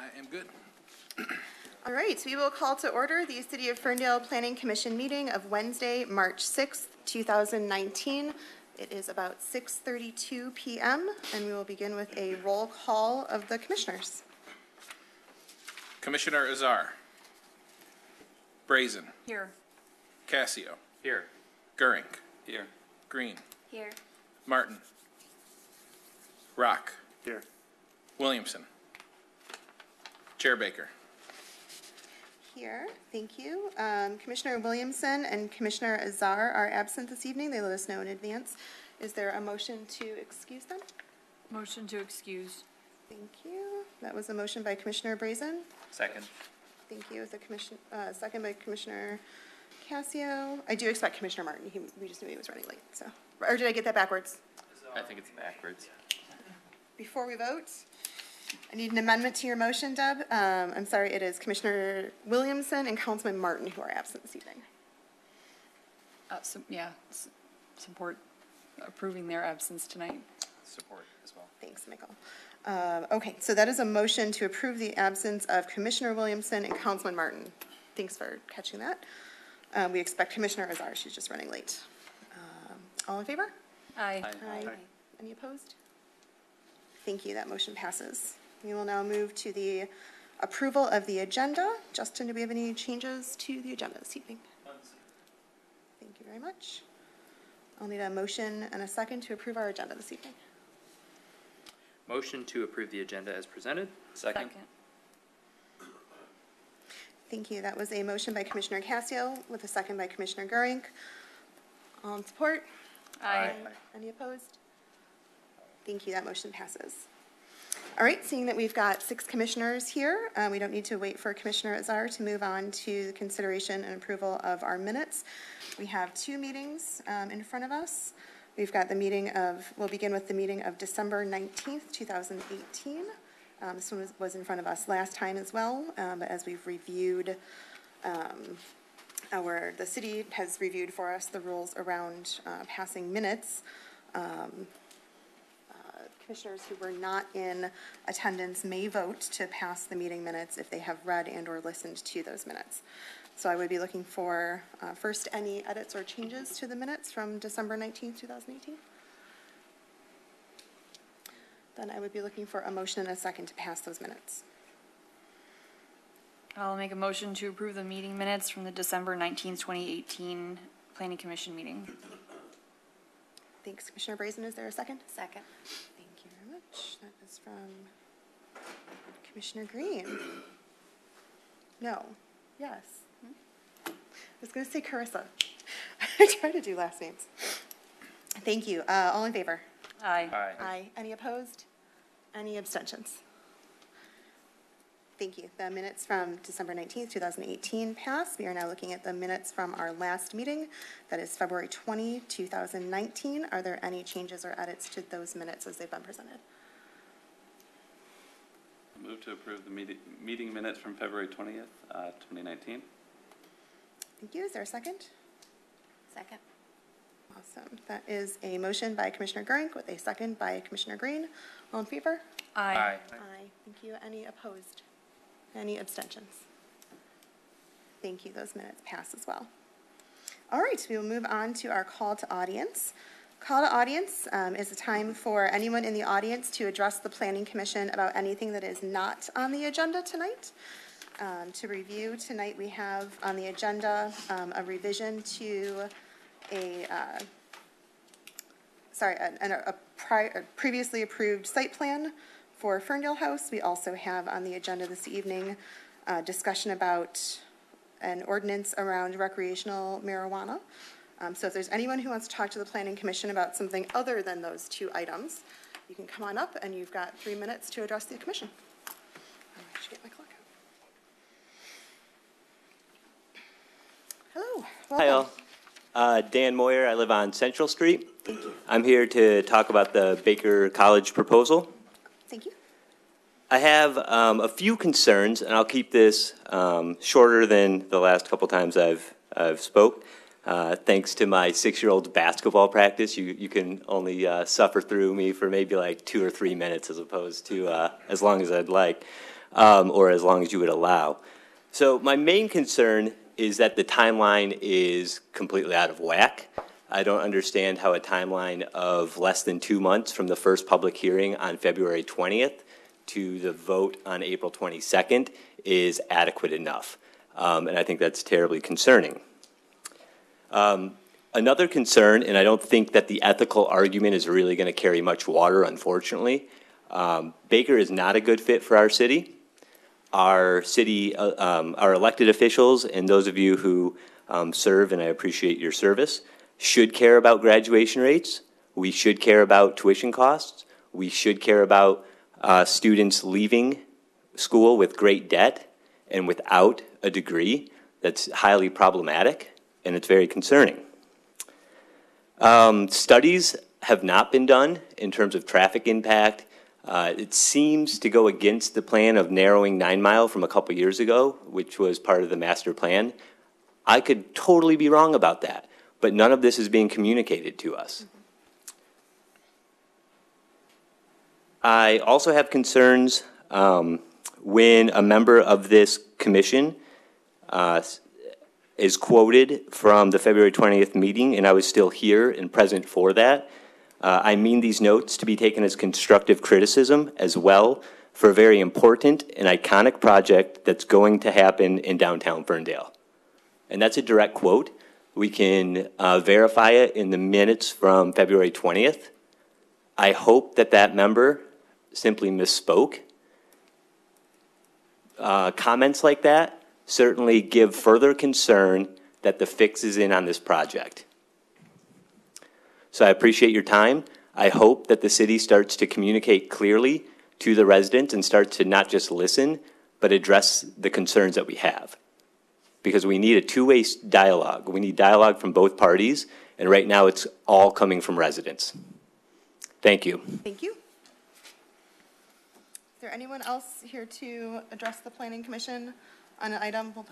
I am good. All right, we will call to order the City of Ferndale Planning Commission meeting of Wednesday, March 6th, 2019. It is about 6:32 p.m., and we will begin with a roll call of the commissioners. Commissioner Azar. Brazen. Here. Casio. Here. Gurink. Here. Green. Here. Martin. Rock. Here. Williamson. Chair Baker. Here, thank you. Commissioner Williamson and Commissioner Azar are absent this evening. They let us know in advance. Is there a motion to excuse them? Motion to excuse. Thank you. That was a motion by Commissioner Brazen. Second. Thank you. With a second by Commissioner Casio. I do expect Commissioner Martin. We just knew he was running late. So, or did I get that backwards? I think it's backwards. Before we vote, I need an amendment to your motion, Deb. I'm sorry, it is Commissioner Williamson and Councilman Martin who are absent this evening. Support approving their absence tonight. Support as well. Thanks, Michael. Okay, so that is a motion to approve the absence of Commissioner Williamson and Councilman Martin. Thanks for catching that. We expect Commissioner Azar. She's just running late. All in favor? Aye. Aye. Any opposed? Thank you. That motion passes. We will now move to the approval of the agenda. Justin, do we have any changes to the agenda this evening? Thank you very much. I'll need a motion and a second to approve our agenda this evening. Motion to approve the agenda as presented. Second. Thank you. That was a motion by Commissioner Casio with a second by Commissioner Gurink. All in support? Aye. Any opposed? Thank you. That motion passes. All right, seeing that we've got 6 commissioners here, we don't need to wait for Commissioner Azar to move on to the consideration and approval of our minutes. We have 2 meetings in front of us. We've got the meeting of, we'll begin with the meeting of December 19th, 2018. This one was in front of us last time as well, but as we've reviewed, the city has reviewed for us the rules around passing minutes. Commissioners who were not in attendance may vote to pass the meeting minutes if they have read and or listened to those minutes. So I would be looking for, first, any edits or changes to the minutes from December 19th, 2018. Then I would be looking for a motion and a second to pass those minutes. I'll make a motion to approve the meeting minutes from the December 19th, 2018 Planning Commission meeting. Thanks, Commissioner Brazen. Is there a second? Second. Thank you very much. That is from Commissioner Green. No. Yes. I was going to say Carissa. I try to do last names. Thank you. All in favor? Aye. Aye. Aye. Any opposed? Any abstentions? Thank you. The minutes from December 19th, 2018 pass. We are now looking at the minutes from our last meeting. That is February 20, 2019. Are there any changes or edits to those minutes as they've been presented? Move to approve the meeting minutes from February 20th, 2019. Thank you. Is there a second? Second. Awesome. That is a motion by Commissioner Gurink with a second by Commissioner Green. All in favor? Aye. Aye. Aye. Thank you. Any opposed? Any abstentions? Thank you. Those minutes pass as well. All right. We will move on to our call to audience. Call to audience is a time for anyone in the audience to address the Planning Commission about anything that is not on the agenda tonight. To review, tonight we have on the agenda a revision to a previously approved site plan for Ferndale House. We also have on the agenda this evening discussion about an ordinance around recreational marijuana. So if there's anyone who wants to talk to the Planning Commission about something other than those 2 items, you can come on up and you've got 3 minutes to address the commission. I should get my clock out. Hello. Welcome. Hi all. Dan Moyer, I live on Central Street. Thank you. I'm here to talk about the Baker College proposal. Thank you. I have a few concerns, and I'll keep this shorter than the last couple times I've spoke. Thanks to my 6-year-old's basketball practice, you can only suffer through me for maybe like 2 or 3 minutes as opposed to as long as I'd like. or as long as you would allow. So my main concern is that the timeline is completely out of whack. I don't understand how a timeline of less than 2 months from the first public hearing on February 20th to the vote on April 22nd is adequate enough. And I think that's terribly concerning. Another concern, and I don't think that the ethical argument is really going to carry much water, unfortunately. Baker is not a good fit for our city. Our city, our elected officials, and those of you who serve, and I appreciate your service, should care about graduation rates. We should care about tuition costs. We should care about students leaving school with great debt and without a degree. That's highly problematic, and it's very concerning. Studies have not been done in terms of traffic impact. It seems to go against the plan of narrowing 9 Mile from a couple years ago, which was part of the master plan. I could totally be wrong about that, but none of this is being communicated to us. I also have concerns when a member of this commission is quoted from the February 20th meeting, and I was still here and present for that. I mean these notes to be taken as constructive criticism as well for a very important and iconic project that's going to happen in downtown Ferndale. And that's a direct quote. We can verify it in the minutes from February 20th. I hope that that member simply misspoke. Comments like that certainly give further concern that the fix is in on this project. So I appreciate your time. I hope that the city starts to communicate clearly to the residents and starts to not just listen, but address the concerns that we have. Because we need a two-way dialogue. We need dialogue from both parties, and right now it's all coming from residents. Thank you. Thank you. Is there anyone else here to address the Planning Commission on an item? We'll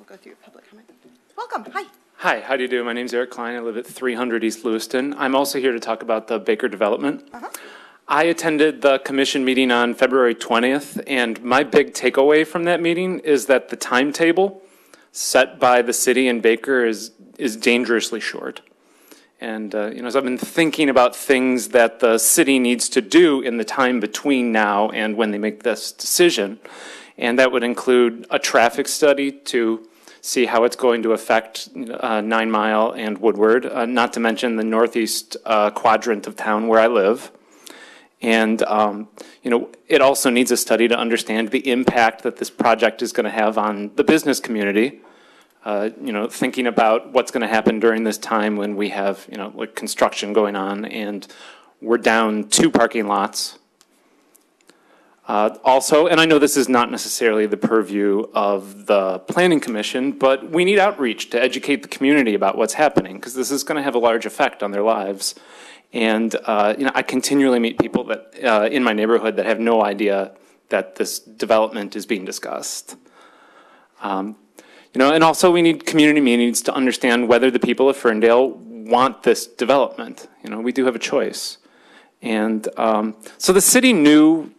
go through public comment. Welcome. Hi. Hi, how do you do? My name's Eric Klein. I live at 300 East Lewiston. I'm also here to talk about the Baker development. I attended the commission meeting on February 20th, and my big takeaway from that meeting is that the timetable set by the city and Baker is dangerously short. And as I've been thinking about things that the city needs to do in the time between now and when they make this decision, and that would include a traffic study to see how it's going to affect 9 Mile and Woodward, not to mention the northeast quadrant of town where I live. And, it also needs a study to understand the impact that this project is going to have on the business community. Thinking about what's going to happen during this time when we have, like construction going on and we're down 2 parking lots. Also, and I know this is not necessarily the purview of the Planning Commission, but we need outreach to educate the community about what's happening, because this is going to have a large effect on their lives. And, I continually meet people that in my neighborhood that have no idea that this development is being discussed. And also we need community meetings to understand whether the people of Ferndale want this development. We do have a choice. And so the city knew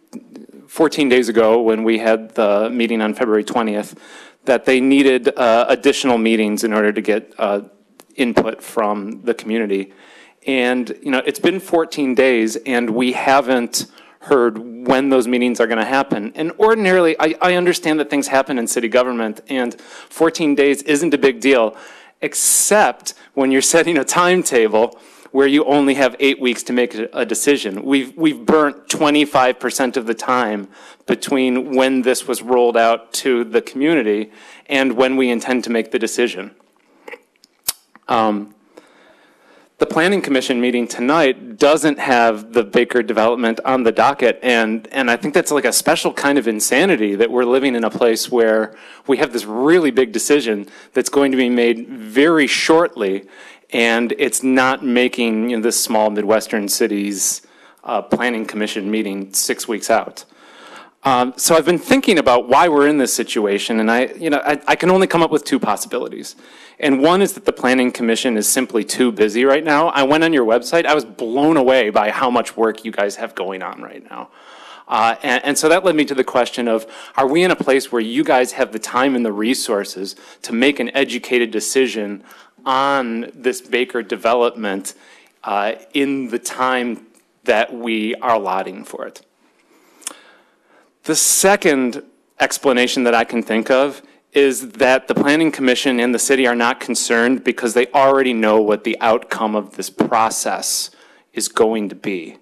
14 days ago when we had the meeting on February 20th that they needed additional meetings in order to get input from the community. And, it's been 14 days and we haven't heard when those meetings are going to happen. And ordinarily, I understand that things happen in city government and 14 days isn't a big deal, except when you're setting a timetable where you only have 8 weeks to make a decision. We've burnt 25% of the time between when this was rolled out to the community and when we intend to make the decision. The Planning Commission meeting tonight doesn't have the Baker development on the docket, and I think that's like a special kind of insanity that we're living in a place where we have this really big decision that's going to be made very shortly, and it's not making this small Midwestern city's Planning Commission meeting 6 weeks out. So I've been thinking about why we're in this situation, and I can only come up with 2 possibilities. And one is that the Planning Commission is simply too busy right now. I went on your website. I was blown away by how much work you guys have going on right now. And so that led me to the question of, are we in a place where you guys have the time and the resources to make an educated decision on this Baker development in the time that we are allotting for it? The second explanation that I can think of is that the Planning Commission and the city are not concerned because they already know what the outcome of this process is going to be.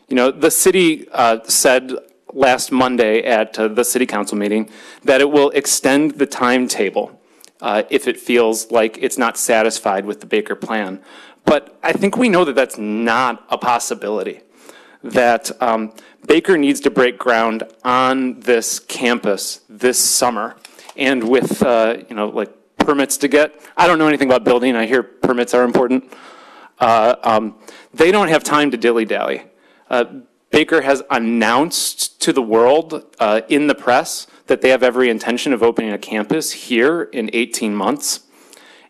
You know, the city said last Monday at the city council meeting that it will extend the timetable if it feels like it's not satisfied with the Baker plan. But I think we know that that's not a possibility, that Baker needs to break ground on this campus this summer. And with, you know, like permits to get, I don't know anything about building. I hear permits are important. They don't have time to dilly-dally. Baker has announced to the world in the press that they have every intention of opening a campus here in 18 months.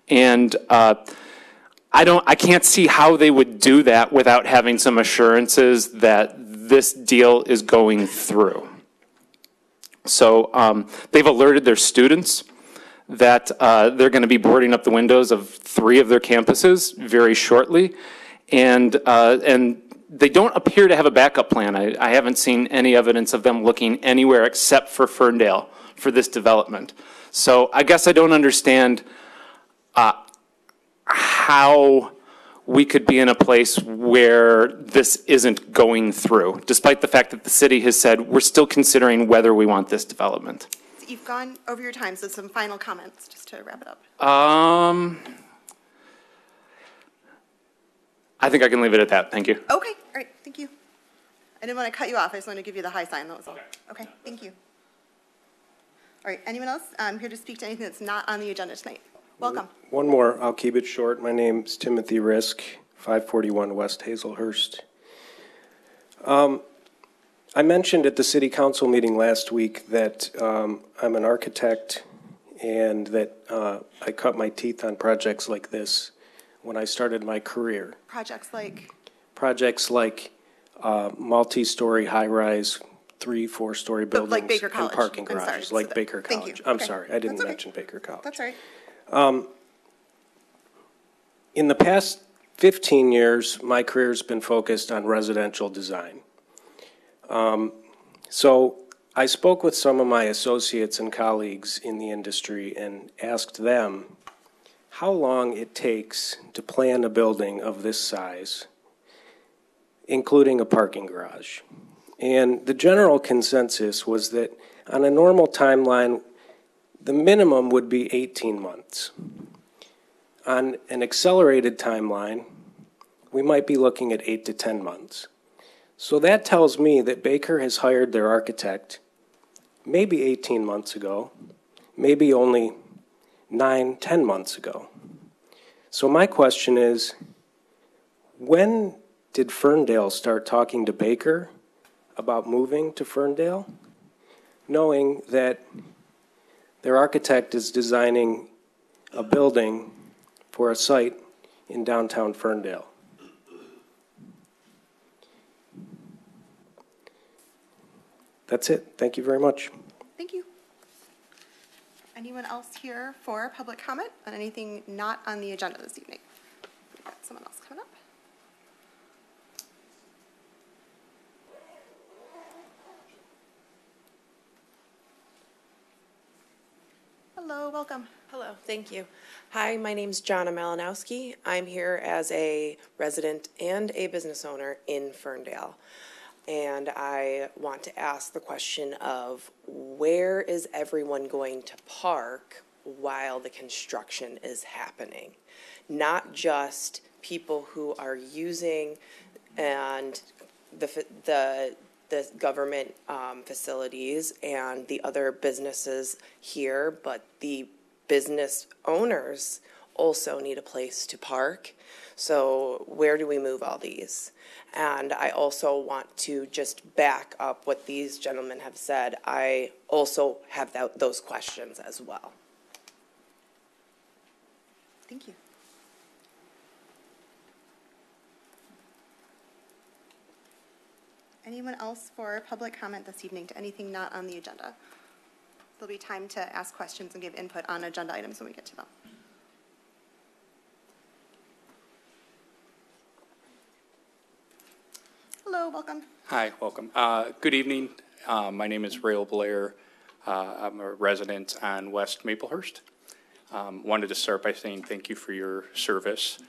And I can't see how they would do that without having some assurances that this deal is going through. So they've alerted their students that they're going to be boarding up the windows of 3 of their campuses very shortly. And they don't appear to have a backup plan. I haven't seen any evidence of them looking anywhere except for Ferndale for this development. So I guess I don't understand how we could be in a place where this isn't going through, despite the fact that the city has said we're still considering whether we want this development. So you've gone over your time, so some final comments just to wrap it up. I think I can leave it at that. Thank you. Okay, all right, thank you. I didn't want to cut you off, I just wanted to give you the high sign, that was all. Okay, thank you. All right, anyone else here to speak to anything that's not on the agenda tonight? Welcome. One more, I'll keep it short. My name's Timothy Risk, 541 West Hazelhurst. I mentioned at the city council meeting last week that I'm an architect and that I cut my teeth on projects like this when I started my career. Projects like? Projects like multi-story high-rise 3-4-story buildings like Baker and College. parking I'm sorry. garages, like Baker Thank College. you. I'm Okay. sorry, I didn't That's okay. mention Baker College. That's all right. In the past 15 years, my career's been focused on residential design. So I spoke with some of my associates and colleagues in the industry and asked them how long it takes to plan a building of this size, including a parking garage. And the general consensus was that on a normal timeline, the minimum would be 18 months. On an accelerated timeline, we might be looking at 8 to 10 months. So that tells me that Baker has hired their architect maybe 18 months ago, maybe only 9, 10 months ago. So my question is, when did Ferndale start talking to Baker about moving to Ferndale, knowing that their architect is designing a building for a site in downtown Ferndale? That's it. Thank you very much. Thank you. Anyone else here for public comment on anything not on the agenda this evening? We've got someone else coming up. Hello, welcome. Hello, thank you. Hi, my name's Jonna Malinowski. I'm here as a resident and a business owner in Ferndale. And I want to ask the question of where is everyone going to park while the construction is happening? Not just people who are using and the government facilities and the other businesses here, but the business owners also need a place to park. So where do we move all these? And I also want to just back up what these gentlemen have said. I also have those questions as well. Thank you. Anyone else for public comment this evening to anything not on the agenda? There'll be time to ask questions and give input on agenda items when we get to them. Hello, welcome. Hi, welcome. Good evening. My name is Rael Blair. I'm a resident on West Maplehurst. Wanted to start by saying thank you for your service.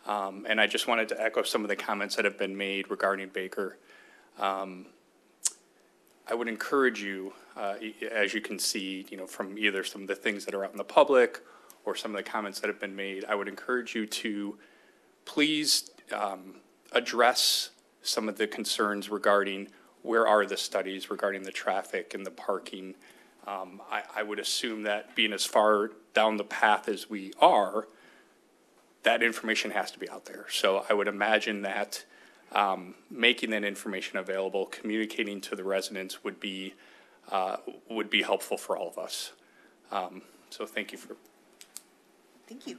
And I just wanted to echo some of the comments that have been made regarding Baker. I would encourage you, as you can see, from either some of the things that are out in the public or some of the comments that have been made, I would encourage you to please address some of the concerns regarding where are the studies regarding the traffic and the parking. I would assume that being as far down the path as we are, that information has to be out there. So I would imagine that making that information available, communicating to the residents would be helpful for all of us. So thank you for. Thank you.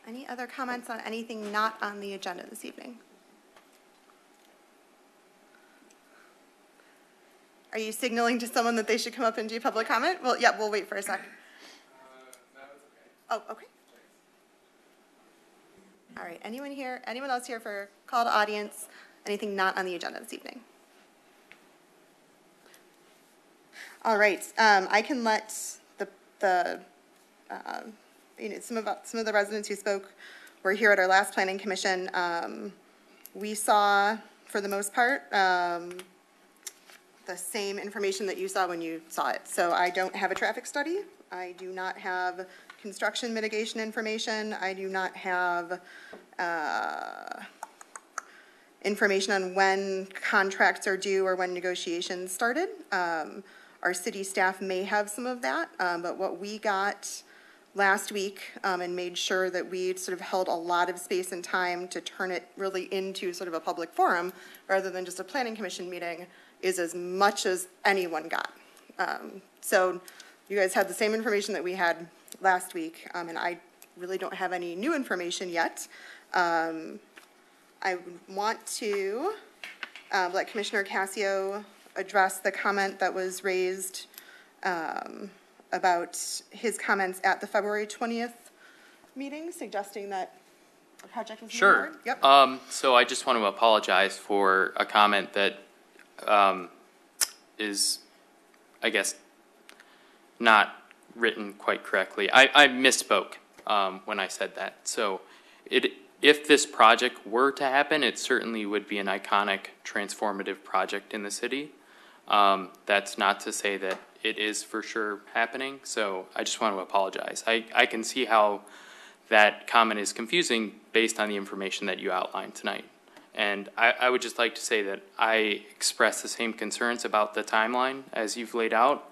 Any other comments on anything not on the agenda this evening? Are you signaling to someone that they should come up and do public comment? Well, yeah, we'll wait for a sec. Oh, okay. All right, anyone else here for call to audience? Anything not on the agenda this evening? All right, I can let some of the residents who spoke were here at our last planning commission. We saw, for the most part, the same information that you saw when you saw it. So I don't have a traffic study. I do not have construction mitigation information. I do not have information on when contracts are due or when negotiations started. Our city staff may have some of that, but what we got last week and made sure that we sort of held a lot of space and time to turn it really into sort of a public forum rather than just a planning commission meeting is as much as anyone got. So you guys had the same information that we had last week, and I really don't have any new information yet. I want to let Commissioner Cascio address the comment that was raised about his comments at the February 20th meeting, suggesting that the project was moving forward. Yep. So I just want to apologize for a comment that is, I guess, not written quite correctly. I misspoke when I said that. So if this project were to happen, it certainly would be an iconic, transformative project in the city. That's not to say that it is for sure happening, so I just want to apologize. I can see how that comment is confusing based on the information that you outlined tonight. And I would just like to say that I express the same concerns about the timeline as you've laid out,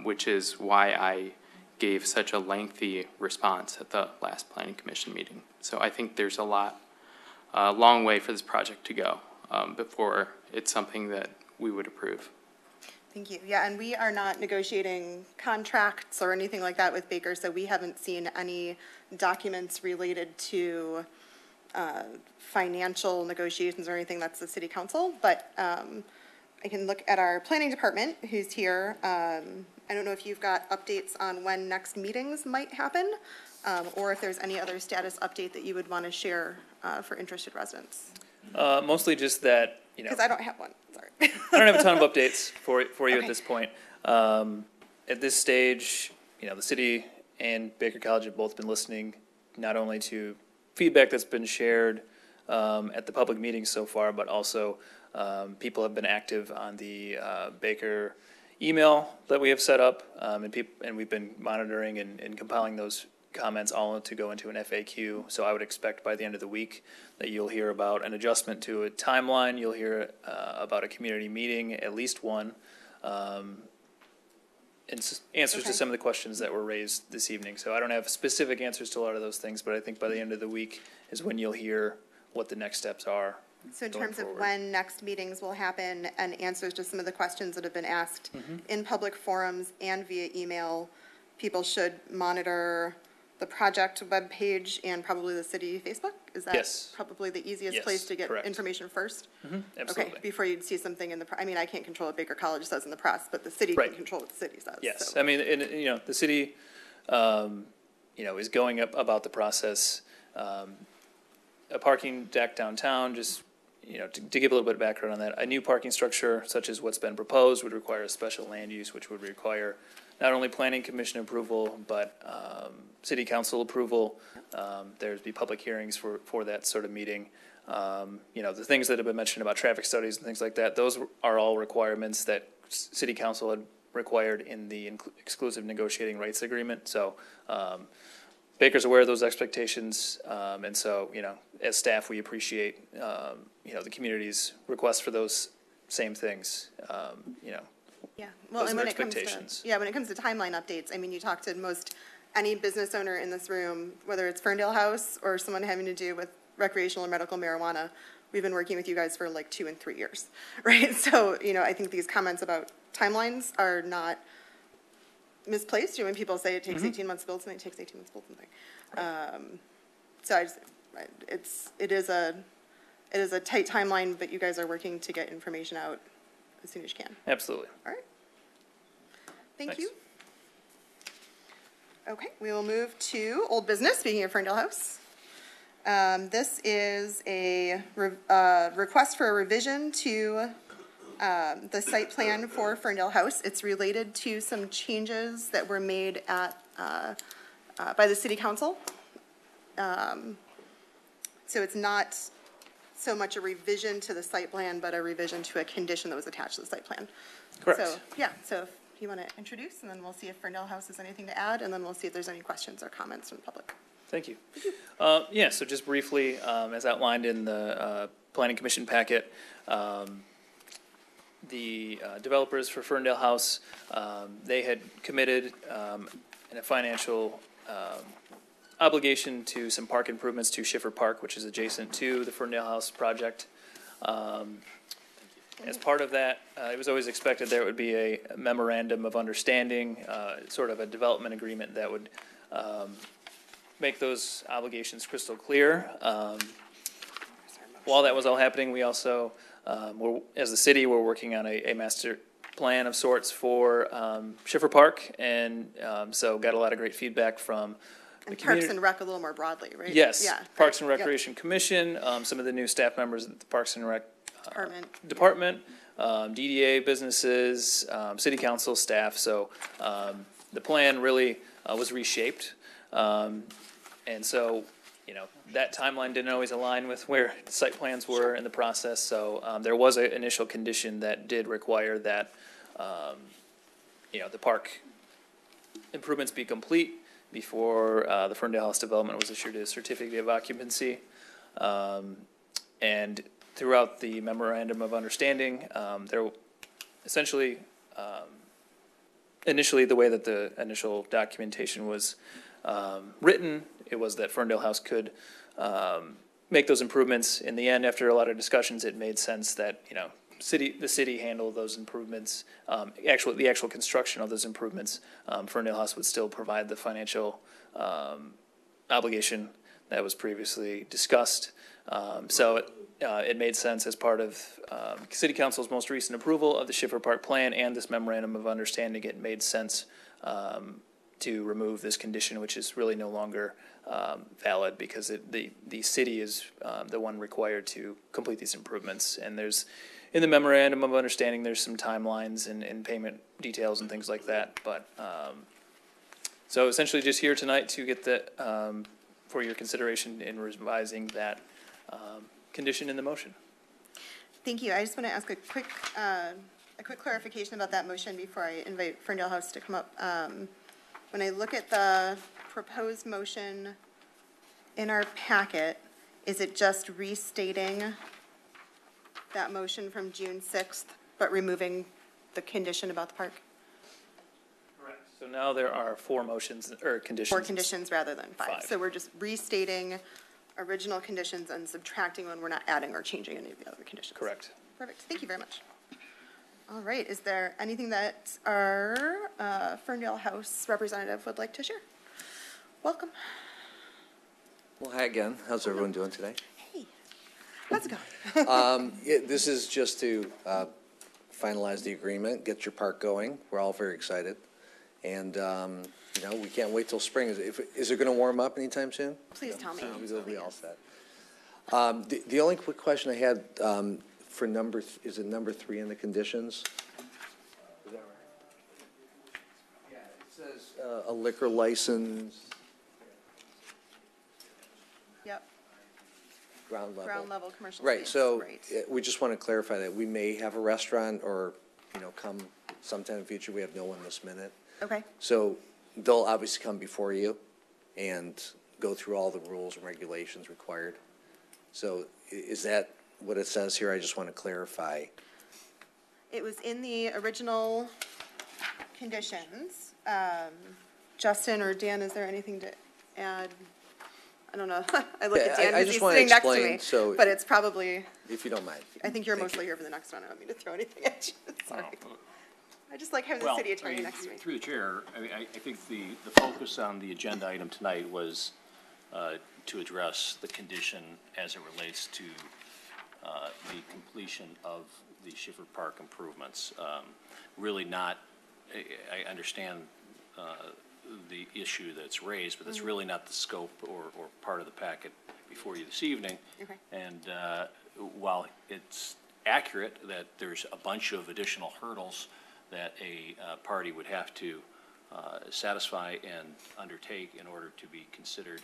which is why I gave such a lengthy response at the last Planning Commission meeting. So I think there's a long way for this project to go before it's something that we would approve. Thank you. Yeah, and we are not negotiating contracts or anything like that with Baker, so we haven't seen any documents related to financial negotiations or anything. That's the city council, but I can look at our planning department who's here. I don't know if you've got updates on when next meetings might happen, or if there's any other status update that you would want to share for interested residents. Mostly just that, because I don't have one. Sorry. I don't have a ton of updates for you at this point. At this stage, the city and Baker College have both been listening not only to feedback that's been shared at the public meetings so far, but also people have been active on the Baker email that we have set up, and we've been monitoring and compiling those comments all to go into an FAQ. So I would expect by the end of the week that you'll hear about an adjustment to a timeline. You'll hear about a community meeting, at least one, and answers to some of the questions that were raised this evening. So I don't have specific answers to a lot of those things, but I think by the end of the week is when you'll hear what the next steps are. So in terms of when next meetings will happen and answers to some of the questions that have been asked in public forums and via email, people should monitor the project webpage and probably the city Facebook Is that Yes. probably the easiest Yes, place to get correct. information first? Absolutely. Okay, before you'd see something in the, I mean, I can't control what Baker College says in the press, but the city Right. can control what the city says. Yes, so. I mean, and, the city, is going up about the process. A parking deck downtown, just, to give a little bit of background on that, a new parking structure such as what's been proposed would require a special land use, which would require not only planning commission approval, but city council approval. There'd be public hearings for that sort of meeting. The things that have been mentioned about traffic studies and things like that, those are all requirements that city council had required in the exclusive negotiating rights agreement. So Baker's aware of those expectations, and so, as staff, we appreciate, the community's request for those same things, Yeah, well, Those and are when it comes to, expectations. when it comes to timeline updates, I mean, you talk to most, any business owner in this room, whether it's Ferndale House or someone having to do with recreational or medical marijuana, we've been working with you guys for like 2 and 3 years, right? So, I think these comments about timelines are not misplaced. When people say it takes 18 months to build something, it takes 18 months to build something. So it is a tight timeline, but you guys are working to get information out as soon as you can. absolutely. All right. Thank Thanks. you. Okay, we will move to old business, speaking of Ferndale House. This is a request for a revision to the site plan for Ferndale House. It's related to some changes that were made at, by the city council. So it's not so much a revision to the site plan, but a revision to a condition that was attached to the site plan. Correct. So, so if you want to introduce, and then we'll see if Ferndale House has anything to add, and then we'll see if there's any questions or comments from the public. Thank you. So just briefly, as outlined in the Planning Commission packet, the developers for Ferndale House, they had committed in a financial obligation to some park improvements to Schiffer Park, which is adjacent to the Ferndale House project. As part of that, it was always expected there would be a memorandum of understanding, sort of a development agreement that would make those obligations crystal clear. While that was all happening, we also, as a city, we're working on a master plan of sorts for Schiffer Park, and so got a lot of great feedback from the And community. Parks and Rec a little more broadly, right? Yes, Yeah. Parks and Yep. Recreation Commission, some of the new staff members at the Parks and Rec Department. DDA businesses, city council staff. So the plan really was reshaped. And so, that timeline didn't always align with where the site plans were in the process. So there was an initial condition that did require that, the park improvements be complete before the Ferndale House development was issued a certificate of occupancy. And throughout the memorandum of understanding, there essentially, initially the way that the initial documentation was written, it was that Ferndale House could make those improvements. In the end, after a lot of discussions, it made sense that, the city handle those improvements, the actual construction of those improvements. Ferndale House would still provide the financial obligation that was previously discussed. So it made sense as part of City Council's most recent approval of the Schiffer Park plan and this memorandum of understanding. It made sense to remove this condition, which is really no longer valid because the city is the one required to complete these improvements. And there's, in the memorandum of understanding, there's some timelines and payment details and things like that. But so essentially just here tonight to get the, for your consideration in revising that condition in the motion. Thank you. I just want to ask a quick clarification about that motion before I invite Ferndale House to come up. When I look at the proposed motion in our packet, is it just restating that motion from June 6th, but removing the condition about the park? Correct. So now there are 4 motions, or conditions. 4 conditions rather than 5. 5. So we're just restating original conditions and subtracting one. We're not adding or changing any of the other conditions. Correct. Perfect. Thank you very much. All right. Is there anything that our Ferndale House representative would like to share? Welcome. Well, hi again. How's everyone doing today? Hey, how's it going? This is just to finalize the agreement, get your park going. We're all very excited. And, we can't wait till spring. Is it going to warm up anytime soon? Please tell me. We'll be all set. The only quick question I had for is it number 3 in the conditions? Is that right? Yeah, it says a liquor license. Yep, Ground level. ground level commercial Right, space, so right. we just want to clarify that we may have a restaurant or, come sometime in the future. We have no one this minute. Okay, So they'll obviously come before you and go through all the rules and regulations required. So is that what it says here? I just want to clarify. it was in the original conditions. Justin or Dan, is there anything to add? I don't know. I look at Dan I because just he's wanna sitting next to explain, me. so- But it's probably, If you don't mind. I think you're Thank mostly you. here for the next one. I don't mean to throw anything at you. Sorry. I just like having the Well, city attorney next to me. Through the chair, I think the focus on the agenda item tonight was to address the condition as it relates to the completion of the Schiffer Park improvements. Really not, I understand the issue that's raised, but that's really not the scope or part of the packet before you this evening. Okay. And while it's accurate that there's a bunch of additional hurdles that a party would have to satisfy and undertake in order to be considered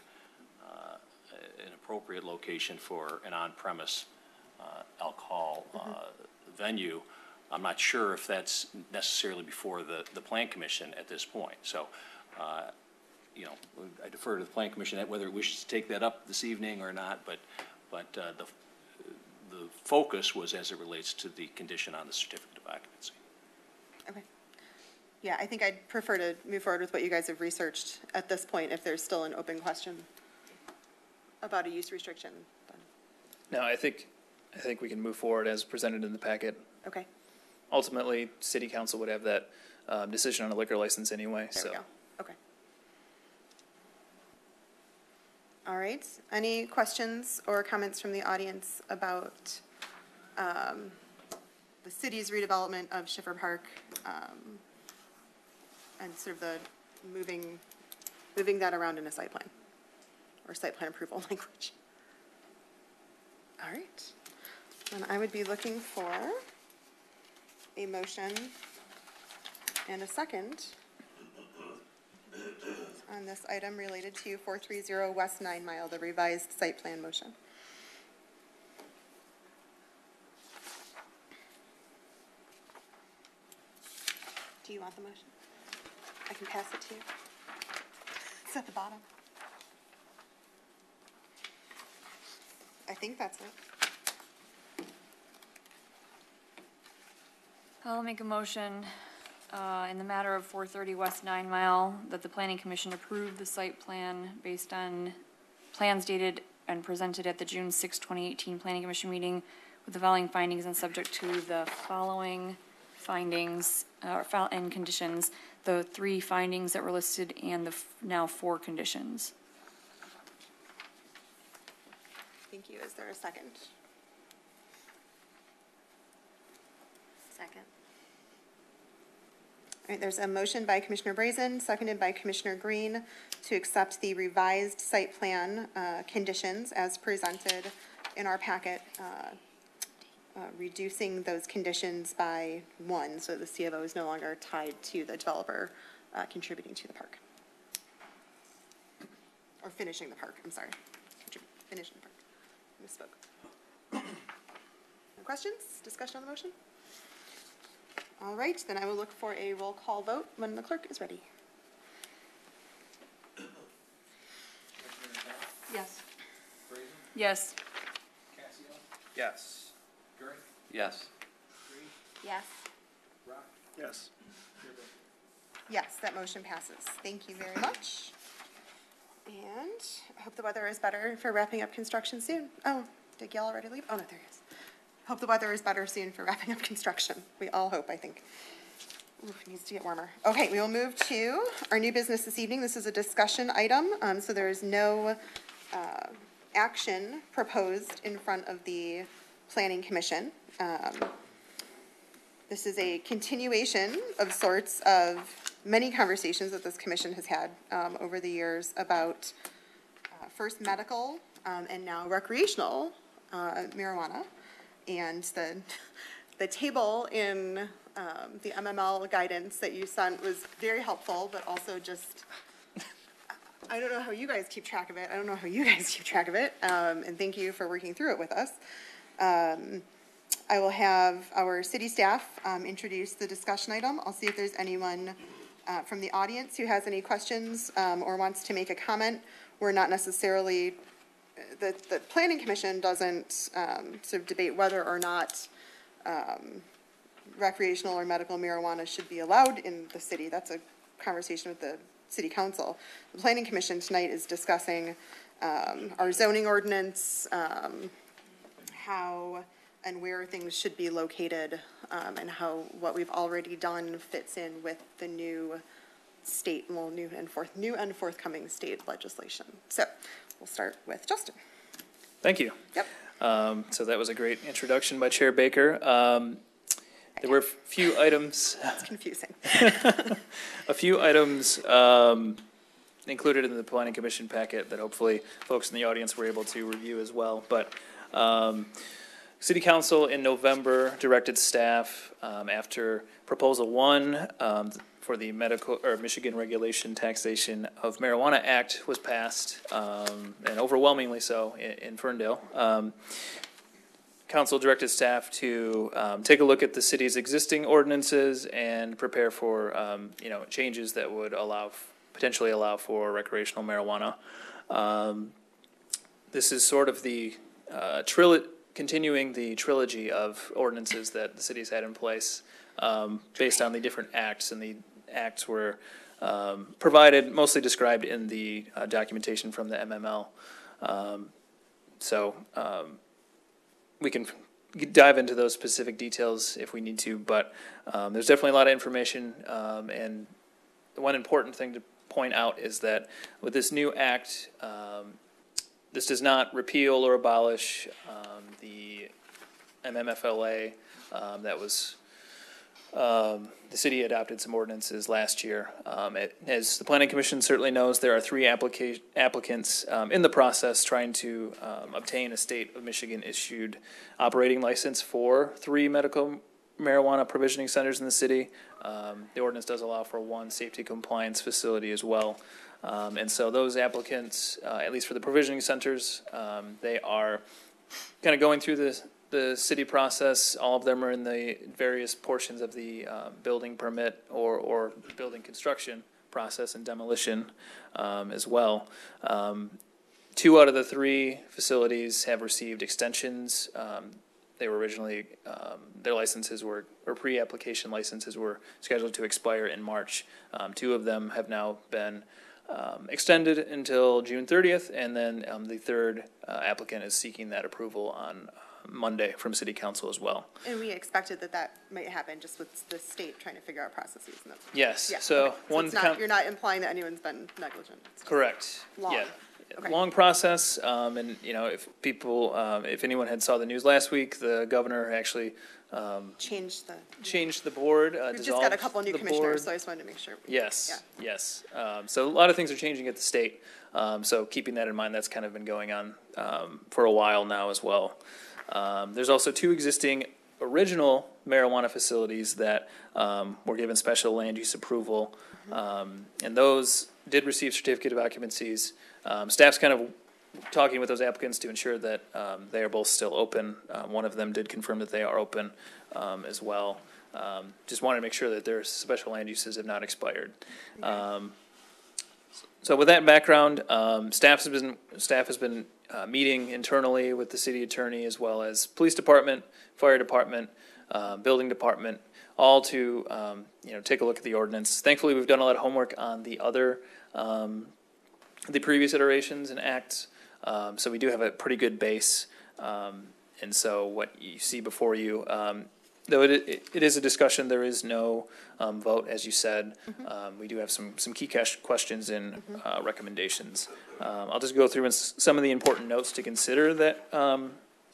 an appropriate location for an on-premise alcohol venue, I'm not sure if that's necessarily before the Plan Commission at this point. So, I defer to the Plan Commission whether it wishes to take that up this evening or not, but the focus was as it relates to the condition on the certificate of occupancy. Okay. Yeah, I think I'd prefer to move forward with what you guys have researched at this point if there's still an open question about a use restriction. No, I think we can move forward as presented in the packet. Okay, Ultimately, city council would have that decision on a liquor license anyway, there so. we go. Okay. All right, any questions or comments from the audience about the city's redevelopment of Schiffer Park and sort of the moving that around in a site plan or site plan approval language? All right, then I would be looking for a motion and a second on this item related to 430 West 9 Mile, the revised site plan motion. Do you want the motion? I can pass it to you. It's at the bottom. I think that's it. I'll make a motion in the matter of 430 West 9 Mile that the Planning Commission approve the site plan based on plans dated and presented at the June 6, 2018 Planning Commission meeting with the following findings and subject to the following findings and conditions, the 3 findings that were listed and the now 4 conditions. Thank you. Is there a second? Second. All right, there's a motion by Commissioner Brazen, seconded by Commissioner Green to accept the revised site plan conditions as presented in our packet, reducing those conditions by 1 so the C of O is no longer tied to the developer contributing to the park. Or finishing the park, I'm sorry. Finishing the park. Misspoke. No questions? Discussion on the motion? All right, then I will look for a roll call vote when the clerk is ready. Yes. Yes. Yes. Yes. Yes. Yes. Yes, that motion passes. Thank you very much. And I hope the weather is better for wrapping up construction soon. Oh, did Gail already leave? Oh, no, there he is. Hope the weather is better soon for wrapping up construction. We all hope, I think. Oof, it needs to get warmer. Okay, we will move to our new business this evening. This is a discussion item, so there is no action proposed in front of the Planning Commission. This is a continuation of sorts of many conversations that this commission has had over the years about first medical and now recreational marijuana. And the table in the MML guidance that you sent was very helpful, but also just, I don't know how you guys keep track of it. I don't know how you guys keep track of it. And thank you for working through it with us. I will have our city staff introduce the discussion item. I'll see if there's anyone from the audience who has any questions or wants to make a comment. We're not necessarily, the Planning Commission doesn't sort of debate whether or not recreational or medical marijuana should be allowed in the city. That's a conversation with the City Council. The Planning Commission tonight is discussing our zoning ordinance, how and where things should be located, and how what we've already done fits in with the new state, well, new and forthcoming state legislation. So we'll start with Justin. Thank you. Yep. So that was a great introduction by Chair Baker. There were a few items. That's confusing. A few items included in the Planning Commission packet that hopefully folks in the audience were able to review as well. But City Council in November directed staff after Proposal 1 for the Michigan Regulation Taxation of Marijuana Act was passed, and overwhelmingly so in Ferndale. Council directed staff to take a look at the city's existing ordinances and prepare for changes that would potentially allow for recreational marijuana. This is sort of the continuing the trilogy of ordinances that the city's had in place based on the different acts, and the acts were provided, mostly described in the documentation from the MML. We can dive into those specific details if we need to, but there's definitely a lot of information, and the one important thing to point out is that with this new act, this does not repeal or abolish the MMFLA that was, the city adopted some ordinances last year. As the Planning Commission certainly knows, there are 3 applicants in the process trying to obtain a state of Michigan issued operating license for 3 medical marijuana provisioning centers in the city. The ordinance does allow for 1 safety compliance facility as well. And so those applicants, at least for the provisioning centers, they are kind of going through the city process. All of them are in the various portions of the building permit or building construction process and demolition as well. 2 out of the 3 facilities have received extensions. They were originally, their licenses or pre-application licenses were scheduled to expire in March. 2 of them have now been extended until June 30th, and then the 3rd applicant is seeking that approval on Monday from City Council as well. And we expected that might happen just with the state trying to figure out processes. Yes. Yeah, So okay. It's not, you're not implying that anyone's been negligent. It's correct. long. Yeah. Okay. Long process, and if people, if anyone had saw the news last week, the governor actually Changed the board. We've just got a couple new commissioners, so I just wanted to make sure. Yes. So a lot of things are changing at the state. So keeping that in mind, that's kind of been going on for a while now as well. There's also 2 existing original marijuana facilities that were given special land use approval, and those did receive certificate of occupancies. Staff's kind of talking with those applicants to ensure that they are both still open. One of them did confirm that they are open as well. Just wanted to make sure that their special land uses have not expired. So with that background, staff has been meeting internally with the city attorney as well as police department, fire department, building department, all to take a look at the ordinance. Thankfully, we've done a lot of homework on the other the previous iterations and acts, so we do have a pretty good base. And so what you see before you though it is a discussion, there is no vote, as you said. We do have some key questions and recommendations. I'll just go through some of the important notes to consider that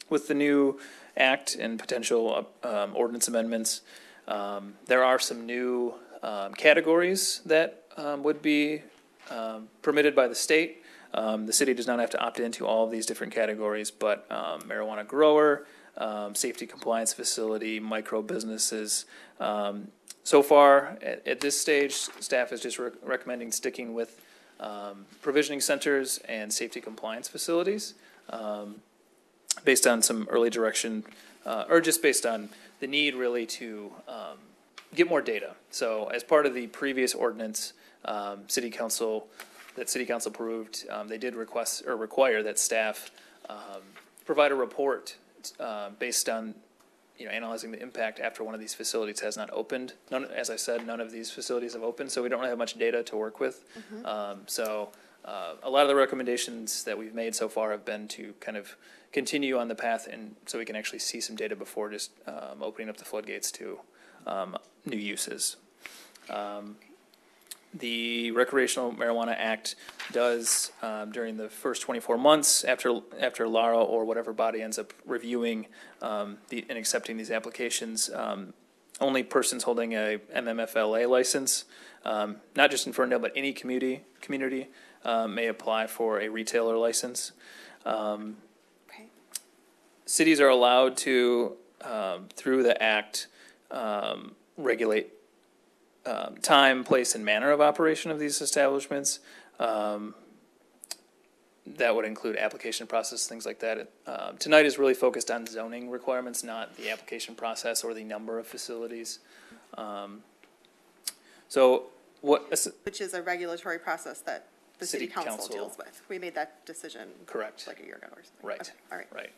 with the new act and potential ordinance amendments. There are some new categories that would be permitted by the state. The city does not have to opt into all of these different categories, but marijuana grower, safety compliance facility, micro businesses. So far, at this stage, staff is just recommending sticking with provisioning centers and safety compliance facilities based on some early direction, or just based on the need really to get more data. So as part of the previous ordinance, city council approved, they did request or require that staff provide a report based on analyzing the impact after one of these facilities has not opened. As I said, none of these facilities have opened, so we don't really have much data to work with. So a lot of the recommendations that we've made so far have been to kind of continue on the path, and so we can actually see some data before just opening up the floodgates to new uses. The Recreational Marijuana Act does, during the first 24 months after LARA or whatever body ends up reviewing and accepting these applications, only persons holding a MMFLA license, not just in Ferndale but any community may apply for a retailer license. Cities are allowed to, through the act, regulate time, place, and manner of operation of these establishments. That would include application process, things like that. Tonight is really focused on zoning requirements, not the application process or the number of facilities. Which is a regulatory process that the city council deals with. We made that decision. Correct. Like a year ago or something. Right. Okay. All right. Right.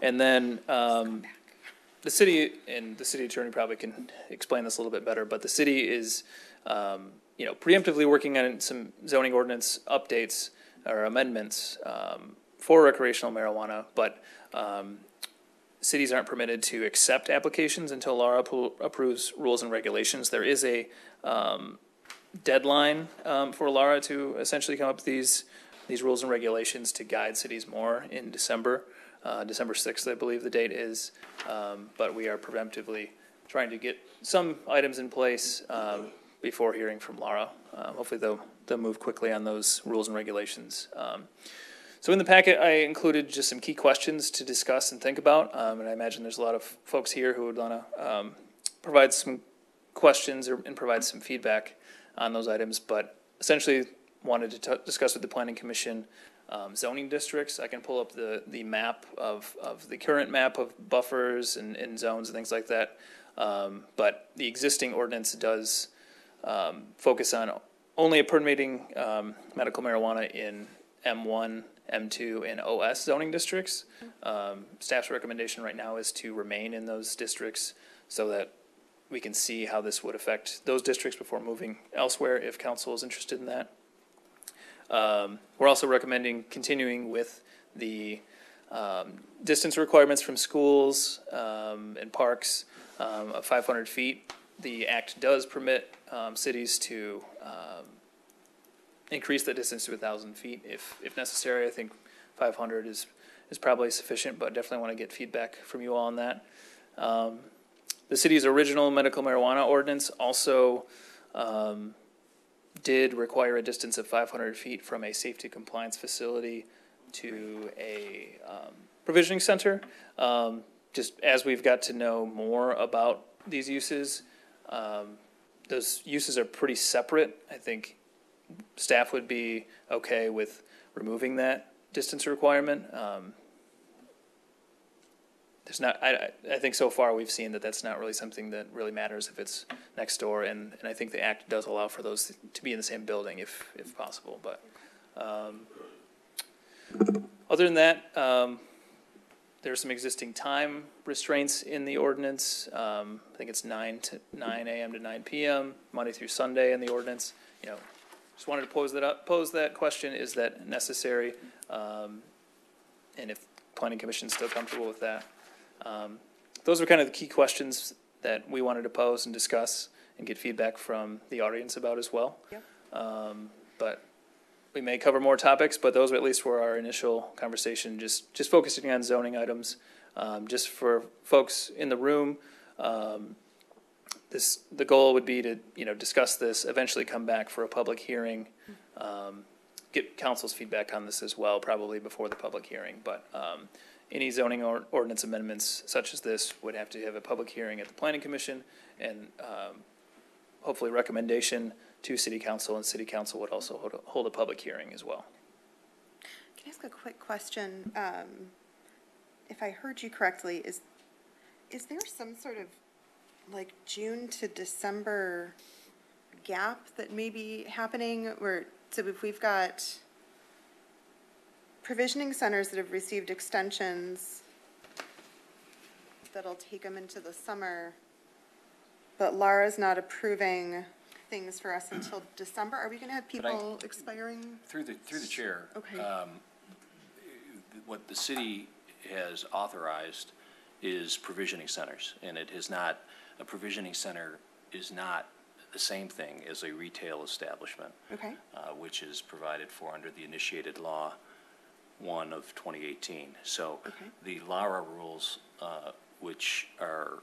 And then the city, and the city attorney probably can explain this a little bit better, but the city is, preemptively working on some zoning ordinance updates or amendments for recreational marijuana, but cities aren't permitted to accept applications until LARA approves rules and regulations. There is a deadline for LARA to essentially come up with these rules and regulations to guide cities more in December. December 6th, I believe the date is, but we are preemptively trying to get some items in place before hearing from LARA. Hopefully they'll move quickly on those rules and regulations. So in the packet, I included just some key questions to discuss and think about, and I imagine there's a lot of folks here who would want to provide some questions and provide some feedback on those items, but essentially wanted to discuss with the Planning Commission zoning districts. I can pull up the map of the current map of buffers and zones and things like that. But the existing ordinance does focus on only permitting medical marijuana in M1, M2, and OS zoning districts. Staff's recommendation right now is to remain in those districts so that we can see how this would affect those districts before moving elsewhere if council is interested in that. We're also recommending continuing with the distance requirements from schools and parks of 500 feet. The act does permit cities to increase the distance to 1,000 feet if necessary. I think 500 is probably sufficient, but definitely want to get feedback from you all on that. The city's original medical marijuana ordinance also did require a distance of 500 feet from a safety compliance facility to a provisioning center. Just as we've got to know more about these uses, those uses are pretty separate. I think staff would be okay with removing that distance requirement. There's not. I think so far we've seen that that's not really something that really matters if it's next door, and I think the act does allow for those to be in the same building if possible. But other than that, there's some existing time restraints in the ordinance. I think it's 9 a.m. to 9 p.m. Monday through Sunday in the ordinance. Just wanted to pose that question: is that necessary? And if Planning Commission is still comfortable with that. those were kind of the key questions that we wanted to pose and discuss and get feedback from the audience about as well. Yep. But we may cover more topics, but those at least were our initial conversation, just focusing on zoning items. Just for folks in the room, the goal would be to, discuss this, eventually come back for a public hearing, get council's feedback on this as well, probably before the public hearing. But any zoning ordinance amendments such as this would have to have a public hearing at the planning commission and hopefully recommendation to city council, and city council would also hold a public hearing as well. Can I ask a quick question? If I heard you correctly, is there some sort of like June to December gap that may be happening where, so if we've got provisioning centers that have received extensions that'll take them into the summer, but Lara's not approving things for us until December, are we going to have people expiring? Through the chair. Okay. What the city has authorized is provisioning centers, and it is not, a provisioning center is not the same thing as a retail establishment. Okay. Which is provided for under the initiated law 1 of 2018. So the LARA rules, which are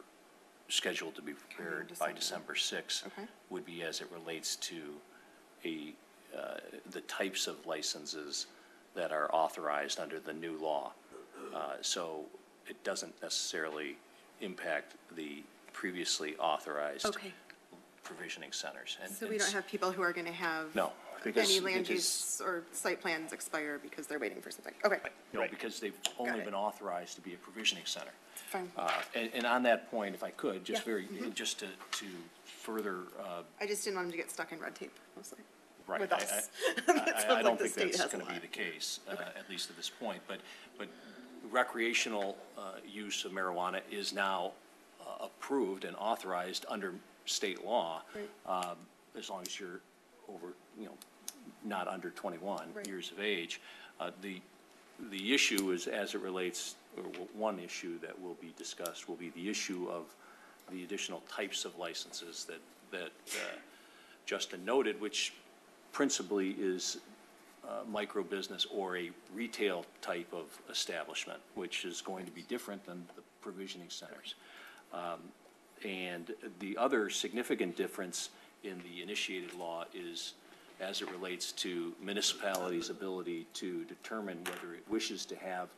scheduled to be prepared by December 6th, would be as it relates to the types of licenses that are authorized under the new law. So it doesn't necessarily impact the previously authorized provisioning centers. And, so we don't have people who are going to have any land use or site plans expire because they're waiting for something. Okay. No, because they've only been authorized to be a provisioning center. Fine. And on that point, if I could, just just to further. I just didn't want them to get stuck in red tape, mostly. Right. With us. I don't think that's going to be the case, at least at this point. But recreational use of marijuana is now approved and authorized under state law, as long as you're over, not under 21 years of age. The issue is, as it relates, or one issue that will be discussed will be the issue of the additional types of licenses that Justin noted, which principally is micro business or a retail type of establishment, which is going to be different than the provisioning centers. And the other significant difference in the initiated law is as it relates to municipalities' ability to determine whether it wishes to have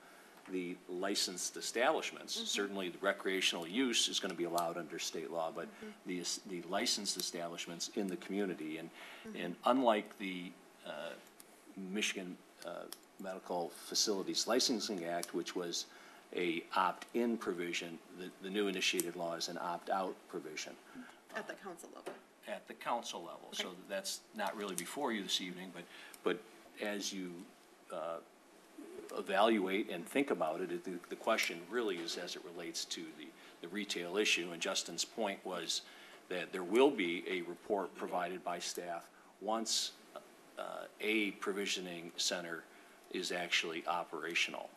the licensed establishments. Certainly the recreational use is going to be allowed under state law, but the licensed establishments in the community, and unlike the Michigan Medical Facilities Licensing Act, which was a opt-in provision, the new initiated law is an opt-out provision. At the council level. At the council level. So that's not really before you this evening, but as you evaluate and think about it, the question really is as it relates to the retail issue. And Justin's point was that there will be a report provided by staff once a provisioning center is actually operational.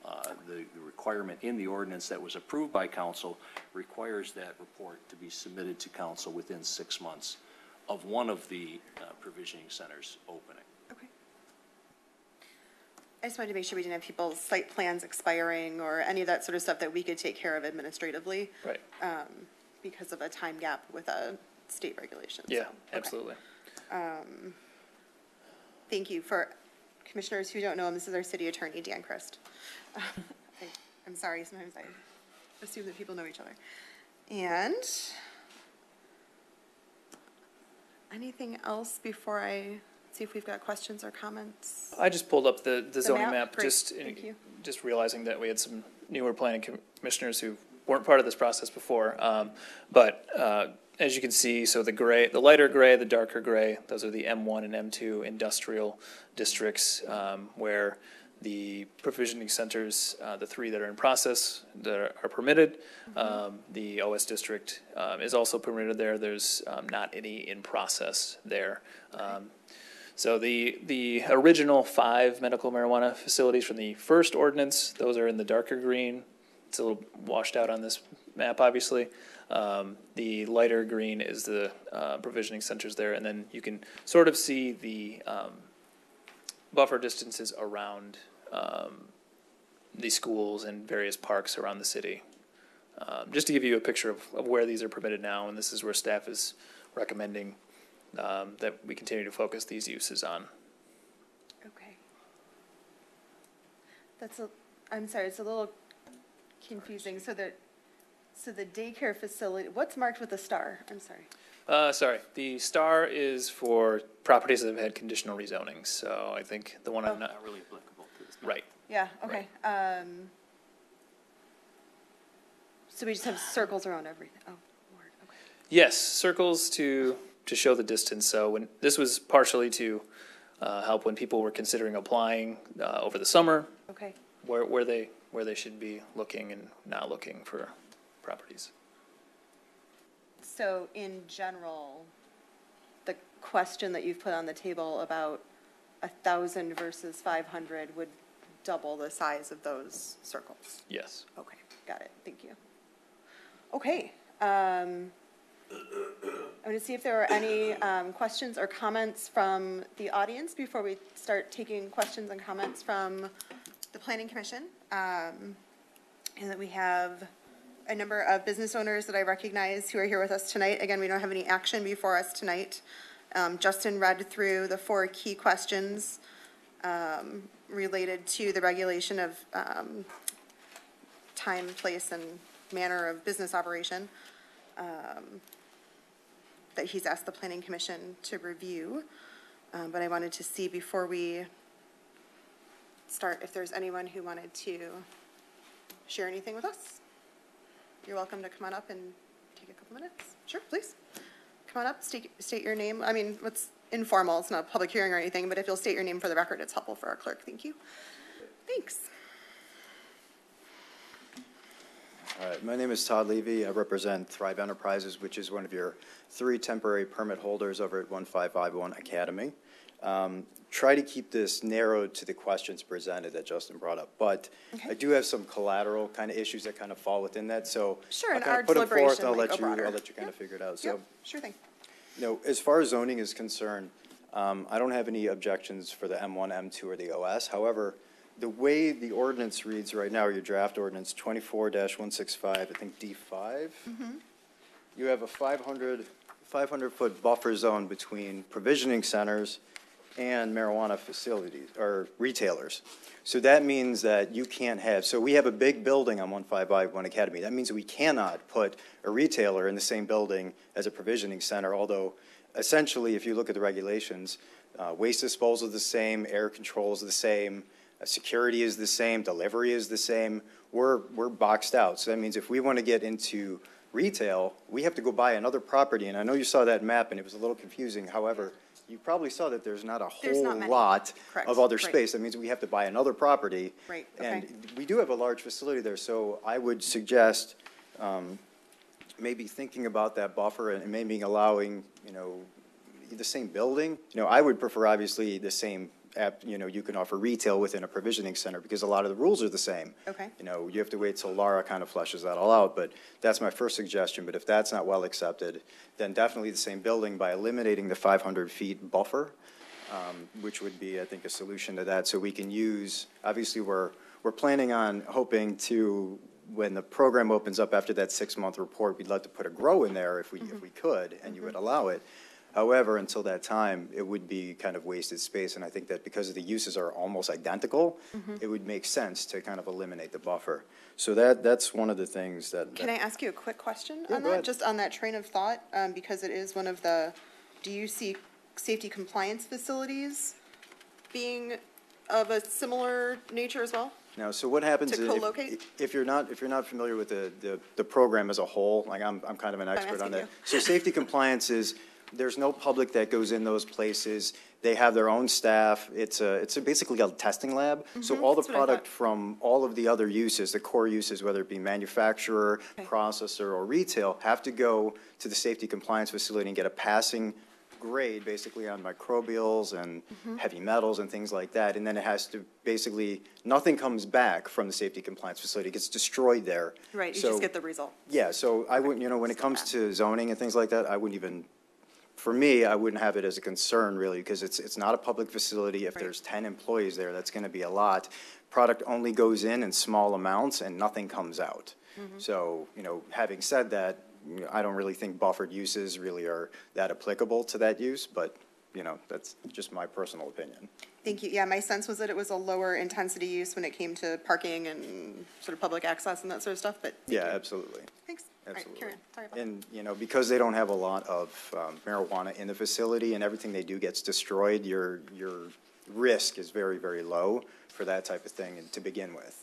The requirement in the ordinance that was approved by council requires that report to be submitted to council within 6 months of one of the provisioning centers opening. Okay. I just wanted to make sure we didn't have people's site plans expiring or any of that sort of stuff that we could take care of administratively. Right. Because of a time gap with a state regulation. Yeah, absolutely. Thank you. For commissioners who don't know him, this is our city attorney, Dan Christ. I'm sorry, sometimes I assume that people know each other. And anything else before I see if we've got questions or comments? I just pulled up the zoning map, Great. just realizing that we had some newer planning commissioners who weren't part of this process before. But as you can see, so the lighter gray, the darker gray, those are the M1 and M2 industrial districts, where the provisioning centers, the 3 that are in process that are permitted. The OS district is also permitted there. There's not any in process there. So the original 5 medical marijuana facilities from the first ordinance, those are in the darker green. it's a little washed out on this map, obviously. The lighter green is the provisioning centers there, and then you can sort of see the buffer distances around the schools and various parks around the city. Just to give you a picture of where these are permitted now, and this is where staff is recommending that we continue to focus these uses on. Okay. I'm sorry, it's a little confusing. So the daycare facility, what's marked with a star? I'm sorry. Sorry, the star is for properties that have had conditional rezoning, so I think the one I'm not Not really applicable to this. right. Yeah, okay. So we just have circles around everything. Oh, Lord, okay. Yes, circles to show the distance. So when this was partially to help when people were considering applying over the summer, Okay. where they should be looking and not looking for properties. So in general, the question that you've put on the table about 1,000 versus 500 would double the size of those circles? Yes. Okay, got it, thank you. Okay, I'm going to see if there are any questions or comments from the audience before we start taking questions and comments from the Planning Commission. And that we have a number of business owners that I recognize who are here with us tonight. Again, we don't have any action before us tonight. Justin read through the 4 key questions related to the regulation of time, place, and manner of business operation that he's asked the Planning Commission to review. But I wanted to see before we start if there's anyone who wanted to share anything with us. You're welcome to come on up and take a couple minutes. Sure, please. Come on up, state your name. I mean, it's informal, it's not a public hearing or anything, but if you'll state your name for the record, it's helpful for our clerk. Thank you. Thanks. All right, my name is Todd Levy. I represent Thrive Enterprises, which is one of your 3 temporary permit holders over at 1551 Academy. Try to keep this narrowed to the questions presented that Justin brought up, but Okay. I do have some collateral kind of issues that kind of fall within that, so Sure, I'll and kind our of put them forth deliberation and might go broader. I'll let you kind of figure it out. So, Yep, sure thing. as far as zoning is concerned, I don't have any objections for the M1, M2, or the OS. However, the way the ordinance reads right now, your draft ordinance 24-165, I think D5, you have a 500-foot buffer zone between provisioning centers and marijuana facilities or retailers. So that means that you can't have, so we have a big building on 1551 Academy. That means we cannot put a retailer in the same building as a provisioning center, although essentially, if you look at the regulations, waste disposal is the same, air control is the same, security is the same, delivery is the same. We're boxed out. So that means if we want to get into retail, we have to go buy another property. And I know you saw that map and it was a little confusing. However, you probably saw that there's not a whole lot of other space. That means we have to buy another property. Right, okay. And we do have a large facility there, so I would suggest maybe thinking about that buffer and maybe allowing, the same building. I would prefer obviously the same you can offer retail within a provisioning center because a lot of the rules are the same. Okay. You have to wait till Laura kind of fleshes that all out, but that's my first suggestion. But if that's not well accepted, then definitely the same building by eliminating the 500 feet buffer, which would be, I think, a solution to that. So we can use, obviously we're planning on hoping to, when the program opens up after that 6-month report, we'd love to put a grow in there if we could, and you would allow it. However, until that time, it would be kind of wasted space, and I think that because the uses are almost identical, it would make sense to kind of eliminate the buffer. So that's one of the things that. Can I ask you a quick question Yeah, on go that? ahead. Just on that train of thought, because it is one of the, do you see safety compliance facilities being of a similar nature as well? Now, so what happens To is co-locate? if you're not familiar with the program as a whole, like I'm kind of an expert on asking that. you. So safety compliance is, there's no public that goes in those places. They have their own staff. It's basically a testing lab. So all the that's what I product thought. from all of the other uses, the core uses, whether it be manufacturer, processor, or retail, have to go to the safety compliance facility and get a passing grade basically on microbials and heavy metals and things like that, and then it has to basically, nothing comes back from the safety compliance facility. It gets destroyed there. Right, you So- just get the result. Yeah, so I wouldn't, when it comes to zoning and things like that, I wouldn't even, for me, I wouldn't have it as a concern really, because it's not a public facility. If there's 10 employees there, that's gonna be a lot. Product only goes in small amounts and nothing comes out. So, having said that, I don't really think buffered uses really are that applicable to that use, but, that's just my personal opinion. Thank you. Yeah, my sense was that it was a lower intensity use when it came to parking and sort of public access and that sort of stuff, but. Yeah, absolutely. Thanks. All right, Absolutely. Karen, sorry about that. And, because they don't have a lot of marijuana in the facility and everything they do gets destroyed, your risk is very, very low for that type of thing to begin with.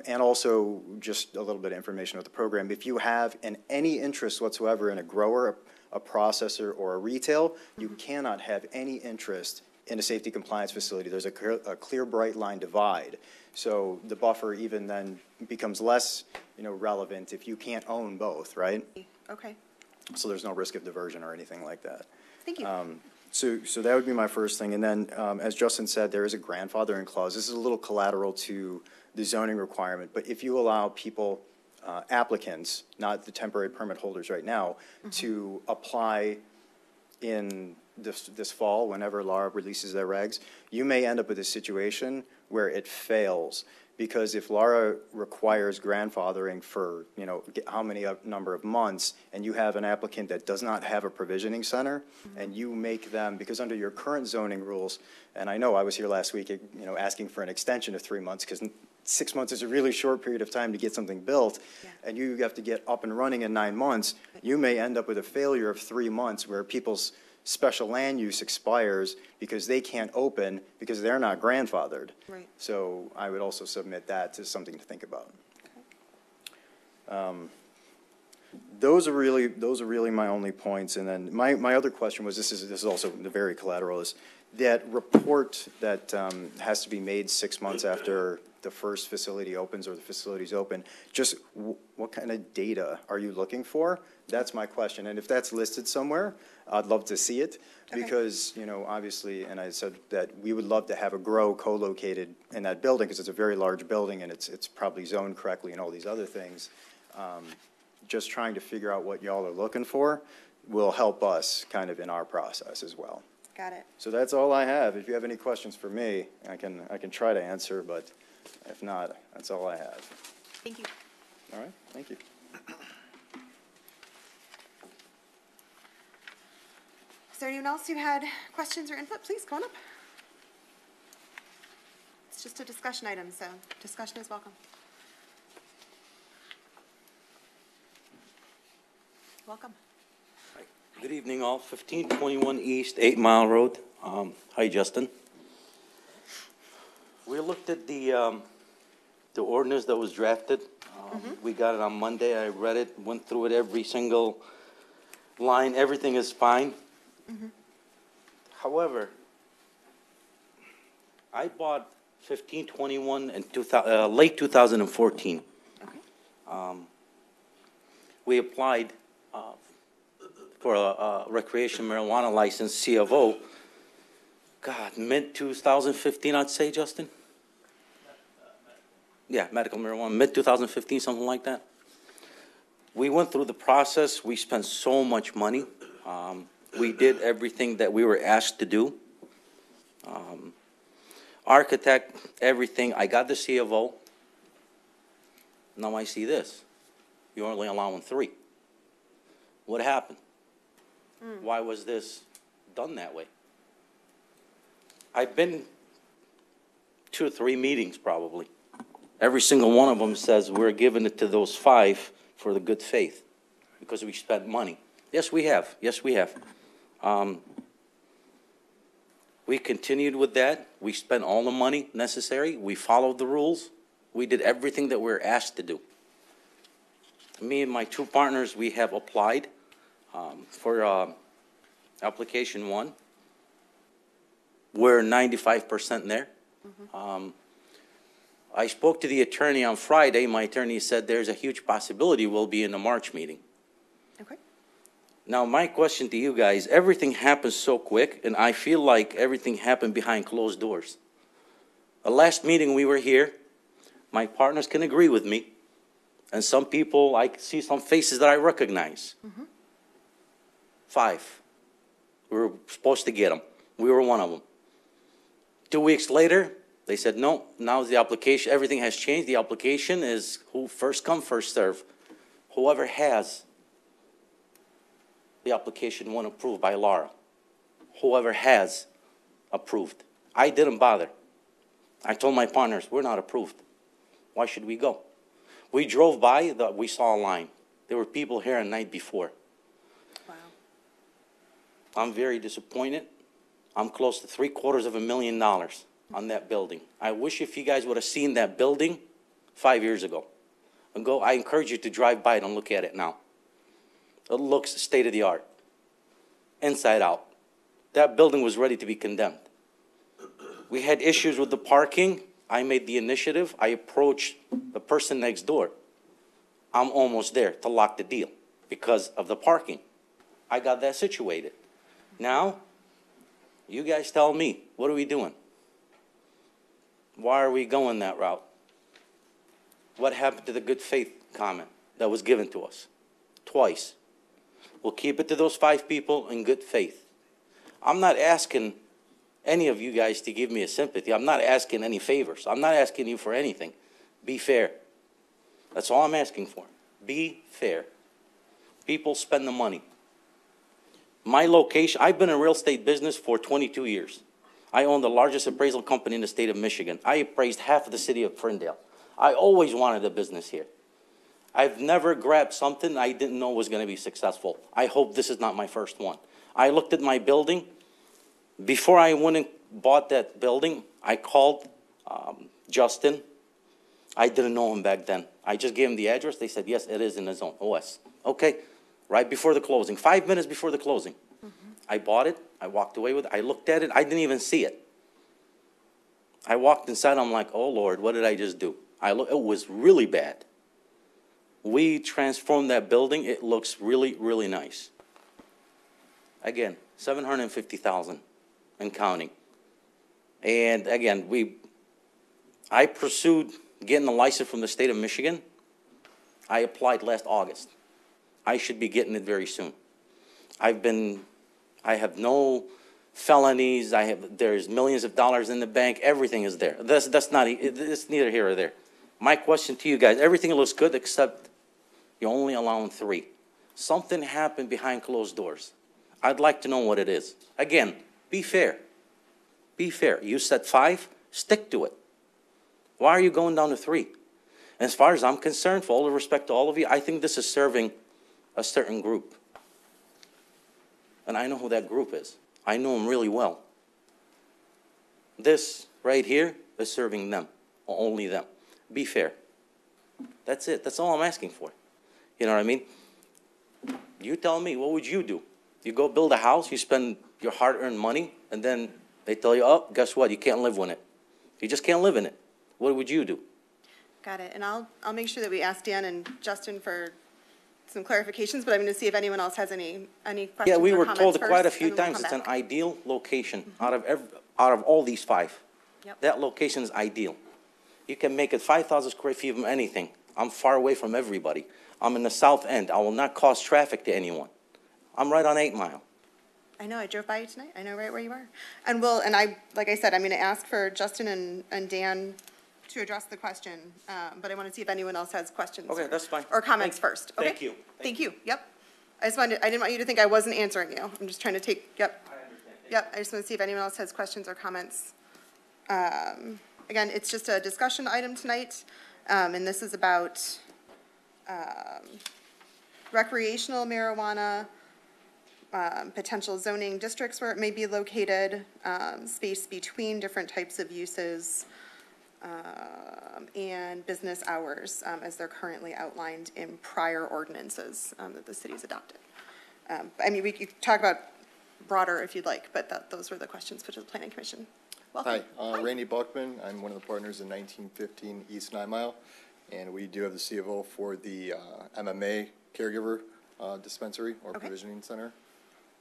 And also, just a little bit of information about the program. If you have any interest whatsoever in a grower, a processor, or a retail, you cannot have any interest in a safety compliance facility. There's a clear, bright line divide. So the buffer even then becomes less, relevant if you can't own both, right? Okay, So there's no risk of diversion or anything like that. thank you. So that would be my first thing. And then, as Justin said, there is a grandfathering clause. This is a little collateral to the zoning requirement, but if you allow people, applicants, not the temporary permit holders right now, to apply in this fall, whenever Laura releases their regs, you may end up with a situation where it fails. Because if Laura requires grandfathering for, how many number of months, and you have an applicant that does not have a provisioning center, and you make them, because under your current zoning rules, and I know I was here last week, asking for an extension of 3 months, because 6 months is a really short period of time to get something built, and you have to get up and running in 9 months, you may end up with a failure of 3 months where people's special land use expires because they can't open because they're not grandfathered. Right. So I would also submit that as something to think about. Those are really my only points. And then my other question was, this is also the very collateral, is that report that has to be made 6 months after the first facility opens or the facility's open. Just what kind of data are you looking for? That's my question. And if that's listed somewhere, I'd love to see it. Okay. Because, obviously, and I said that we would love to have a grow co-located in that building because it's a very large building and it's probably zoned correctly and all these other things. Just trying to figure out what y'all are looking for will help us kind of in our process as well. Got it. So that's all I have. If you have any questions for me, I can try to answer, but if not, that's all I have. Thank you. All right, thank you. Is there anyone else who had questions or input? Please, come on up. It's just a discussion item, so discussion is welcome. Welcome. Good evening, all. 1521 East, 8 Mile Road. Hi, Justin. We looked at the ordinance that was drafted. We got it on Monday. I read it, went through it every single line. Everything is fine. However, I bought 1521 in late 2014. Okay. We applied for a recreational marijuana license, C of O. God, mid-2015, I'd say, Justin? Yeah, medical marijuana, mid-2015, something like that. We went through the process. We spent so much money. We did everything that we were asked to do. Architect, everything. I got the C of O. Now I see this. You're only allowing 3. What happened? Why was this done that way? I've been 2 or 3 meetings probably. Every single one of them says we're giving it to those 5 for the good faith because we spent money. Yes, we have. Yes, we have. We continued with that. We spent all the money necessary. We followed the rules. We did everything that we were asked to do. Me and my 2 partners, we have applied for application 1. We're 95% there. I spoke to the attorney on Friday. My attorney said there's a huge possibility we'll be in the March meeting. Okay. Now, my question to you guys, everything happens so quick, and I feel like everything happened behind closed doors. The last meeting we were here, my partners can agree with me, and some people, I see some faces that I recognize. 5. We were supposed to get them. We were one of them. 2 weeks later, they said, no, now the application, everything has changed. The application is who first come, first serve. Whoever has the application won't approved by Laura. Whoever has approved. I didn't bother. I told my partners, we're not approved. Why should we go? We drove by, we saw a line. There were people here a night before. Wow. I'm very disappointed. I'm close to $750,000 on that building. I wish if you guys would have seen that building 5 years ago. I encourage you to drive by it and look at it now. It looks state of the art, inside out. That building was ready to be condemned. We had issues with the parking. I made the initiative. I approached the person next door. I'm almost there to lock the deal because of the parking. I got that situated. Now, you guys tell me, what are we doing? Why are we going that route? What happened to the good faith comment that was given to us? Twice. We'll keep it to those 5 people in good faith. I'm not asking any of you guys to give me a sympathy. I'm not asking any favors. I'm not asking you for anything. Be fair. That's all I'm asking for. Be fair. People spend the money. My location, I've been in real estate business for 22 years. I own the largest appraisal company in the state of Michigan. I appraised half of the city of Ferndale. I always wanted a business here. I've never grabbed something I didn't know was going to be successful. I hope this is not my first one. I looked at my building. Before I went and bought that building, I called Justin. I didn't know him back then. I just gave him the address. They said, yes, it is in the zone, OS. Okay, right before the closing, 5 minutes before the closing. I bought it. I walked away with it. I looked at it. I didn't even see it. I walked inside. I'm like, oh, Lord, what did I just do? It was really bad. We transformed that building. It looks really, really nice. Again, $750,000 and counting. And again, I pursued getting a license from the state of Michigan. I applied last August. I should be getting it very soon. I have no felonies. There's millions of dollars in the bank. Everything is there. It's neither here or there. My question to you guys, everything looks good except you're only allowing 3. Something happened behind closed doors. I'd like to know what it is. Again, be fair. Be fair. You said 5, stick to it. Why are you going down to 3? As far as I'm concerned, for all the respect to all of you, I think this is serving a certain group. And I know who that group is. I know them really well. This right here is serving them, only them. Be fair. That's it. That's all I'm asking for. You know what I mean? You tell me, what would you do? You go build a house, you spend your hard-earned money, and then they tell you, oh, guess what? You can't live in it. You just can't live in it. What would you do? Got it. And I'll make sure that we ask Dan and Justin for some clarifications, but I'm going to see if anyone else has any questions or comments. Yeah, we were told first, quite a few and then we'll times come it's back. an ideal location out of all these 5. Yep. That location is ideal. You can make it 5,000 square feet from anything. I'm far away from everybody. I'm in the south end. I will not cause traffic to anyone. I'm right on 8 Mile. I know, I drove by you tonight. I know right where you are. And like I said, I'm going to ask for Justin and Dan to address the question, but I want to see if anyone else has questions. Okay, that's fine. Or comments first. Okay? Thank you. Thank you. Yep. I didn't want you to think I wasn't answering you. I'm just trying to yep. I understand. Yep, I just want to see if anyone else has questions or comments. Again, it's just a discussion item tonight, and this is about recreational marijuana, potential zoning districts where it may be located, space between different types of uses, and business hours as they're currently outlined in prior ordinances that the city's adopted. I mean, we could talk about broader if you'd like, but those were the questions put to the Planning Commission. Welcome. Hi, Randy Buckman. I'm one of the partners in 1915 East 9 Mile, and we do have the C of O for the MMA caregiver dispensary or Okay. provisioning center.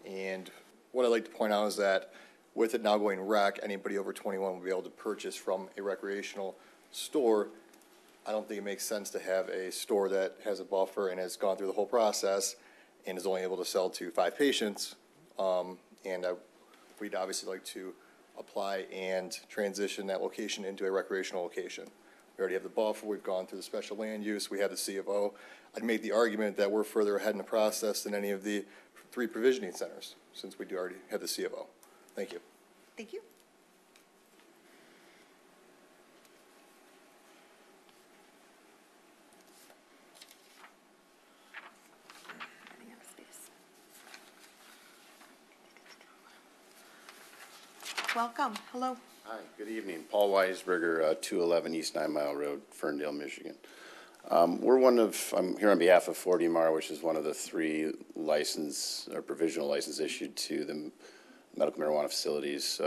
And what I'd like to point out is that with it now going rec, anybody over 21 will be able to purchase from a recreational store. I don't think it makes sense to have a store that has a buffer and has gone through the whole process and is only able to sell to 5 patients. We'd obviously like to apply and transition that location into a recreational location. We already have the buffer, we've gone through the special land use, we have the C of O. I'd make the argument that we're further ahead in the process than any of the 3 provisioning centers, since we do already have the C of O. Thank you. Thank you. Running out of space. Welcome. Hello. Hi, good evening. Paul Weisberger, 211 East 9 Mile Road, Ferndale, Michigan. I'm here on behalf of 4DMR, which is one of the 3 license or provisional license issued to the medical marijuana facilities.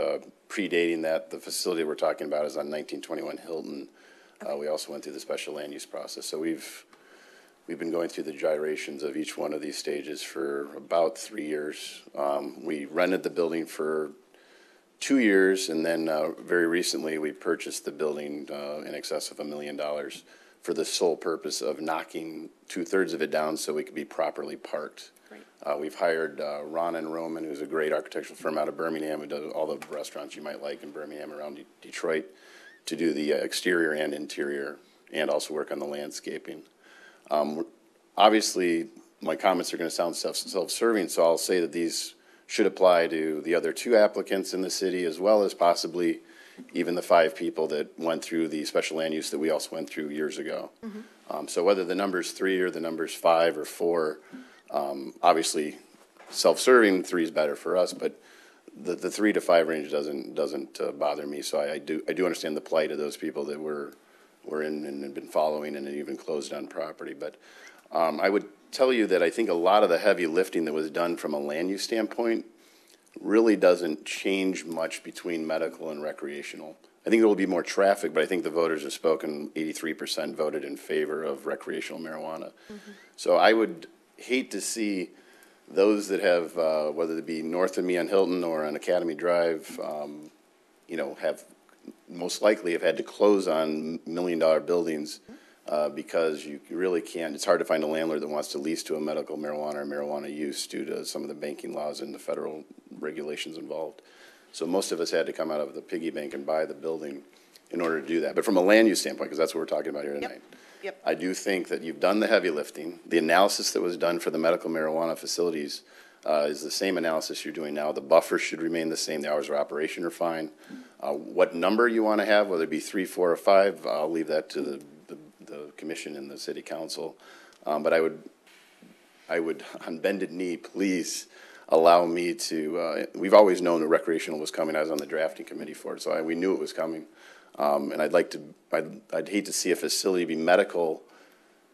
Predating that, the facility we're talking about is on 1921 Hilton. We also went through the special land use process. So we've been going through the gyrations of each one of these stages for about 3 years. We rented the building for 2 years, and then very recently we purchased the building in excess of $1 million for the sole purpose of knocking 2/3 of it down so we could be properly parked. We've hired Ron and Roman, who's a great architectural firm out of Birmingham, who does all the restaurants you might like in Birmingham around Detroit, to do the exterior and interior, and also work on the landscaping. Obviously, my comments are going to sound self-serving, so I'll say that these should apply to the other 2 applicants in the city, as well as possibly even the 5 people that went through the special land use that we also went through years ago. So whether the number's 3 or the number's 5 or 4, obviously self-serving 3 is better for us, but the 3 to 5 range doesn't bother me. So I do understand the plight of those people that were in and have been following and even closed on property. But I would tell you that I think a lot of the heavy lifting that was done from a land use standpoint really doesn't change much between medical and recreational. I think there will be more traffic, but I think the voters have spoken. 83% voted in favor of recreational marijuana. So I would hate to see those that have, whether it be north of me on Hilton or on Academy Drive, have most likely have had to close on $1 million buildings because you really can't. It's hard to find a landlord that wants to lease to a medical marijuana or marijuana use due to some of the banking laws and the federal regulations involved. So most of us had to come out of the piggy bank and buy the building in order to do that. But from a land use standpoint, because that's what we're talking about here tonight, I do think that you've done the heavy lifting. The analysis that was done for the medical marijuana facilities is the same analysis you're doing now. The buffers should remain the same. The hours of operation are fine. What number you want to have, whether it be 3, 4, or 5, I'll leave that to the commission and the city council. But I would, on bended knee, please allow me to, we've always known that recreational was coming. I was on the drafting committee for it, so we knew it was coming. And I'd hate to see a facility be medical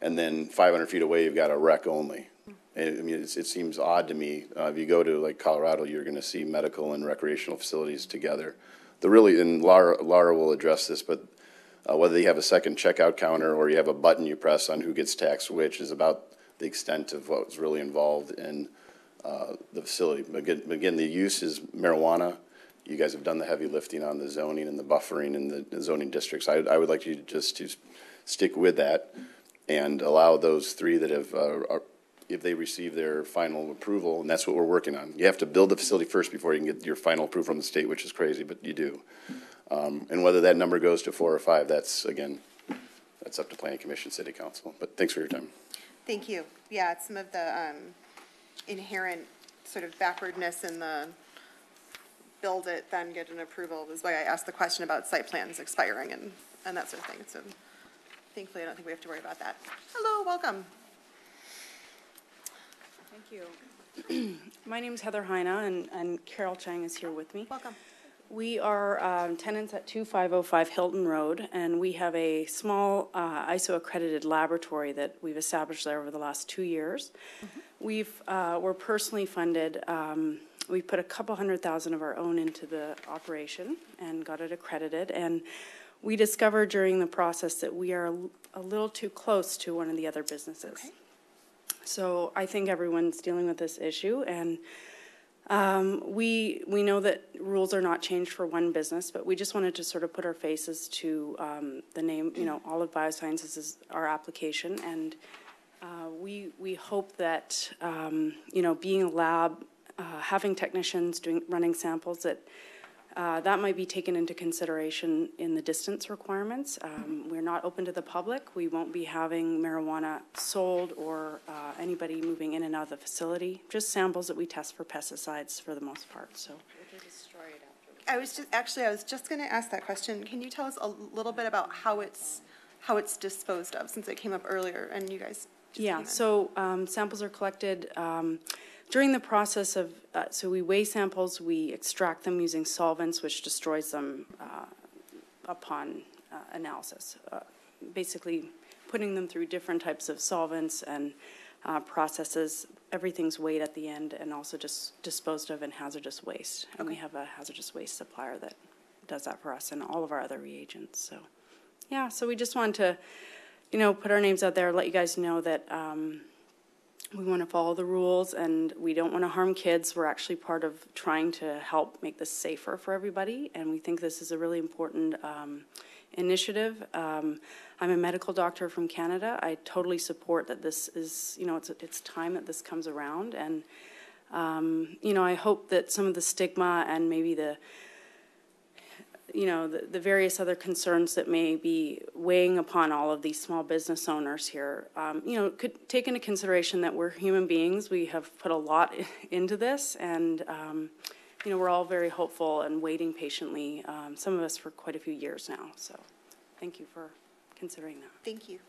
and then 500 feet away you've got a rec only. I mean, it seems odd to me. If you go to like Colorado, you're going to see medical and recreational facilities together. And Laura will address this, but whether you have a second checkout counter or you have a button you press on who gets taxed which is about the extent of what's really involved in the facility. Again, the use is marijuana. You guys have done the heavy lifting on the zoning and the buffering and the zoning districts. I would like you just to stick with that and allow those 3 that have, if they receive their final approval, and that's what we're working on. You have to build the facility first before you can get your final approval from the state, which is crazy, but you do. And whether that number goes to 4 or 5, that's up to Planning Commission, City Council. But thanks for your time. Thank you. Yeah, it's some of the inherent sort of backwardness in the build it, then get an approval is why I asked the question about site plans expiring and that sort of thing. So thankfully, I don't think we have to worry about that. Hello, welcome. Thank you. My name is Heather Heine, and Carol Chang is here with me. Welcome. We are tenants at 2505 Hilton Road, and we have a small ISO-accredited laboratory that we've established there over the last 2 years. We're personally funded. We put a couple $100,000 of our own into the operation and got it accredited. And we discovered during the process that we are a little too close to one of the other businesses. So I think everyone's dealing with this issue, and we know that rules are not changed for one business, but we just wanted to sort of put our faces to the name, Olive Biosciences is our application, and we hope that, being a lab, having technicians running samples, that might be taken into consideration in the distance requirements. We're not open to the public. We won't be having marijuana sold or anybody moving in and out of the facility. Just samples that we test for pesticides for the most part. So. I was just going to ask that question. Can you tell us a little bit about how it's disposed of, since it came up earlier and you guys? Yeah. So samples are collected. During the process of, so we weigh samples, we extract them using solvents, which destroys them upon analysis. Basically, putting them through different types of solvents and processes. Everything's weighed at the end and also just disposed of in hazardous waste. And we have a hazardous waste supplier that does that for us and all of our other reagents. So, yeah, so we just wanted to, put our names out there, let you guys know that we want to follow the rules and we don't want to harm kids. We're actually part of trying to help make this safer for everybody, and we think this is a really important initiative. I'm a medical doctor from Canada. I totally support that this is, it's time that this comes around, and I hope that some of the stigma and maybe the various other concerns that may be weighing upon all of these small business owners here, could take into consideration that we're human beings. We have put a lot into this, and, we're all very hopeful and waiting patiently, some of us for quite a few years now. So thank you for considering that. Thank you.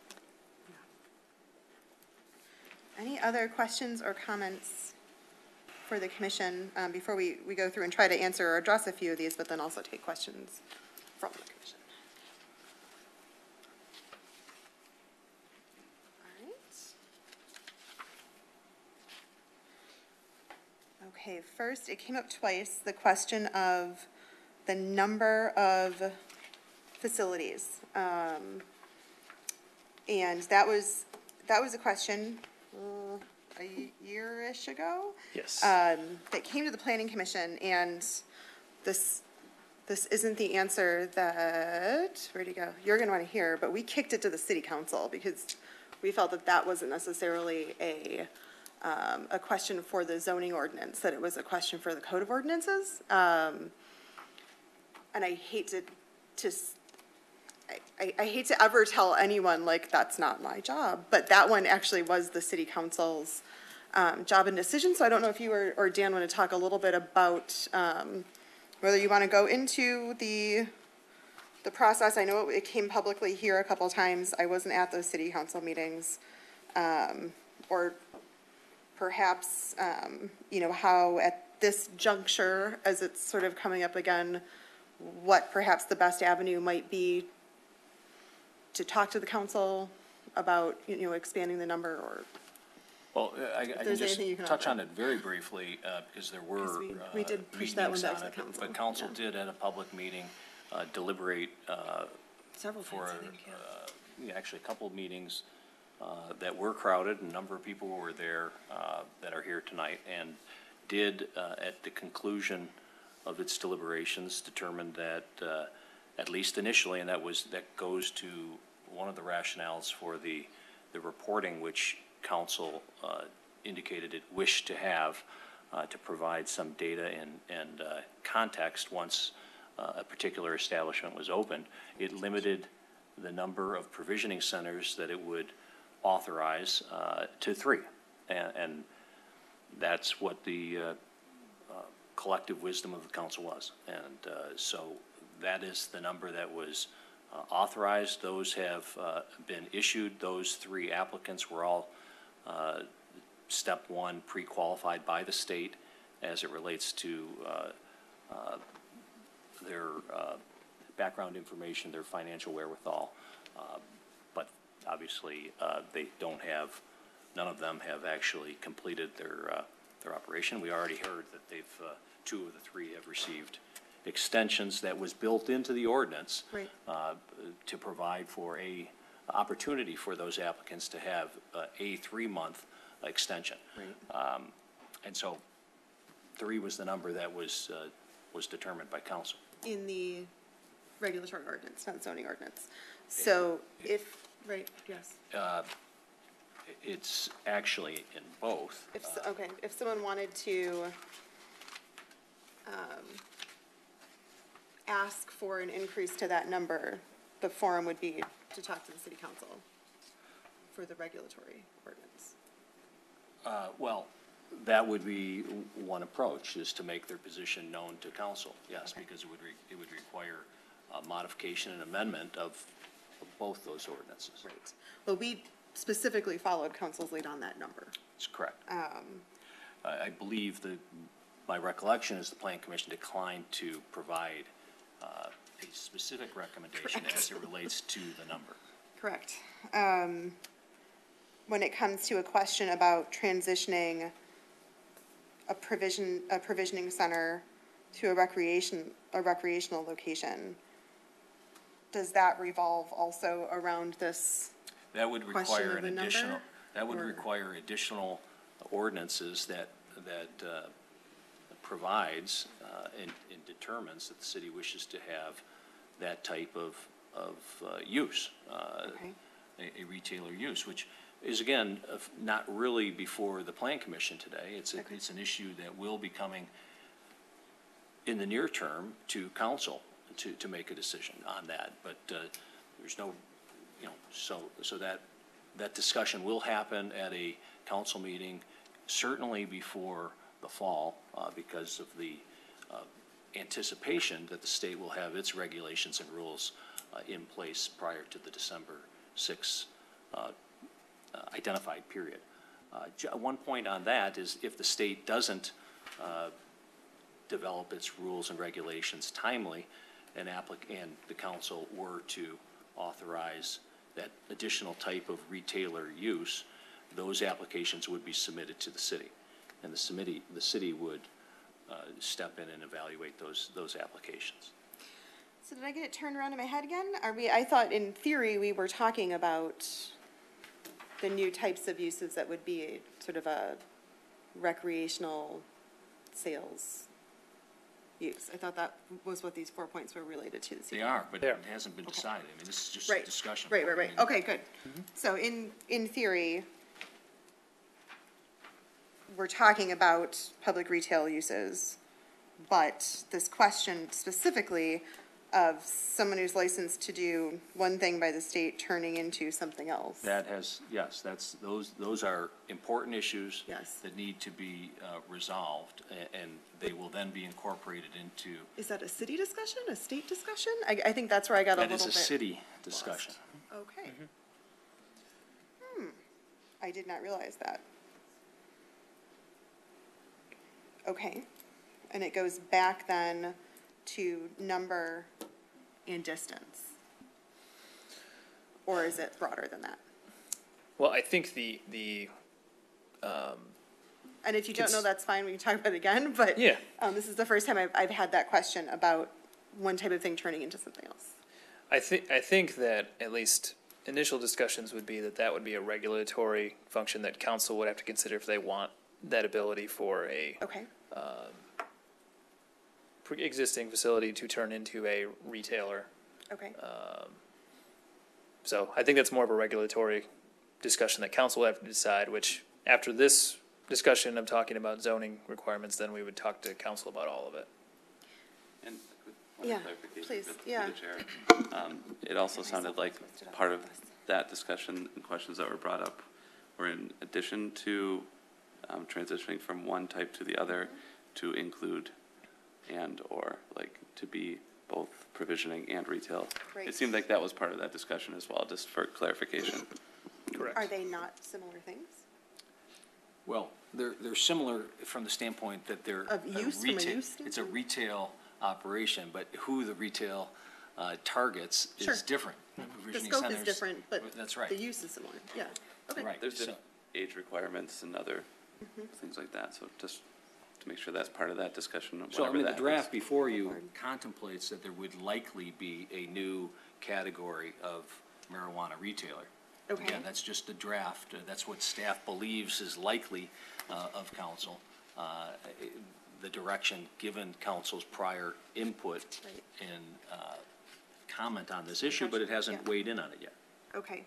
Any other questions or comments for the commission before we go through and try to answer or address a few of these, but then also take questions from the commission? All right. Okay, first, it came up twice, the question of the number of facilities. And that was a question a year-ish ago. Yes. That came to the Planning Commission, and this isn't the answer that, where'd he go? You're going to want to hear, but we kicked it to the City Council because we felt that wasn't necessarily a question for the zoning ordinance, that it was a question for the Code of Ordinances. And I hate to I hate to ever tell anyone, like, that's not my job, but that one actually was the City Council's job and decision. So I don't know if you or Dan want to talk a little bit about whether you want to go into the process. I know it came publicly here a couple times. I wasn't at those City Council meetings. Or perhaps, how at this juncture, as it's sort of coming up again, what perhaps the best avenue might be to talk to the council about, expanding the number, or. Well, I can just touch on it very briefly, because there were we did push that one back to the council. But council did at a public meeting deliberate several for times, I think, actually a couple of meetings that were crowded. A number of people were there that are here tonight, and did at the conclusion of its deliberations determined that at least initially, and that goes to one of the rationales for the reporting, which council indicated it wished to have to provide some data and context once a particular establishment was opened. It limited the number of provisioning centers that it would authorize to 3, and that's what the collective wisdom of the council was, and so that is the number that was authorized. Those have been issued. Those 3 applicants were all step 1 pre-qualified by the state as it relates to their background information, their financial wherewithal, but obviously they don't have, none of them have actually completed their operation. We already heard that they've 2 of the 3 have received extensions that was built into the ordinance, right, to provide for a opportunity for those applicants to have a 3-month extension. And so 3 was the number that was determined by council. In the regulatory ordinance, not zoning ordinance. So if, right, yes. It's actually in both. Okay, if someone wanted to ask for an increase to that number, the forum would be to talk to the city council for the regulatory ordinance. Well, that would be one approach, is to make their position known to council, yes, because it would require a modification and amendment of both those ordinances. Right. Well, we specifically followed council's lead on that number. That's correct. I believe my recollection is the Plan Commission declined to provide a specific recommendation as it relates to the number. Correct. When it comes to a question about transitioning a provisioning center to a recreational location, does that revolve also around this? That would question require of an the additional. number, That would or- require additional ordinances that provides and determines that the city wishes to have that type of use, a retailer use, which is again not really before the Plan Commission today. It's an issue that will be coming in the near term to council to make a decision on that. But there's no, so that discussion will happen at a council meeting, certainly before the fall, because of the anticipation that the state will have its regulations and rules in place prior to the December 6th identified period. One point on that is if the state doesn't develop its rules and regulations timely, and the council were to authorize that additional type of retailer use, those applications would be submitted to the city, and the city would step in and evaluate those applications. So did I get it turned around in my head again? I thought in theory we were talking about the new types of uses that would be sort of a recreational sales use. I thought that was what these 4 points were related to. They are, but it hasn't been decided. I mean, this is just a discussion. Right. Okay, good. So in theory, we're talking about public retail uses, but this question specifically of someone who's licensed to do one thing by the state turning into something else. Those are important issues Yes. that need to be resolved, and they will then be incorporated into. Is that a city discussion, a state discussion? I think that's where I got a little bit. That is a city discussion. Okay. I did not realize that. Okay. And it goes back then to number and distance? Or is it broader than that? Well, I think the And if you don't know, that's fine, we can talk about it again, but Yeah. This is the first time I've had that question about one type of thing turning into something else. I think that at least initial discussions would be that would be a regulatory function that council would have to consider if they want that ability for a pre-existing facility to turn into a retailer. Okay. So I think that's more of a regulatory discussion that council will have to decide, which after this discussion of talking about zoning requirements, then we would talk to council about all of it. And Yeah, clarification please, through yeah. the chair. It also sounded like part of that discussion and questions that were brought up were in addition to transitioning from one type to the other to include or like to be both provisioning and retail. Right. It seemed like that was part of that discussion as well, just for clarification. Correct. Are they not similar things? Well, they're similar from the standpoint that they're Of use, from a use it's a retail operation, but who the retail targets Sure. is different. The Provisioning scope is centers- different, but That's right. the use is similar, yeah. Okay. Right. There's So- age requirements and other things like that, so just to make sure that's part of that discussion. So, I whenever mean, the that draft before you contemplates that there would likely be a new category of marijuana retailer. Okay. Again, that's just a draft. That's what staff believes is likely of council. The direction, given council's prior input Right. and comment on this issue, but it hasn't Yeah. weighed in on it yet. Okay.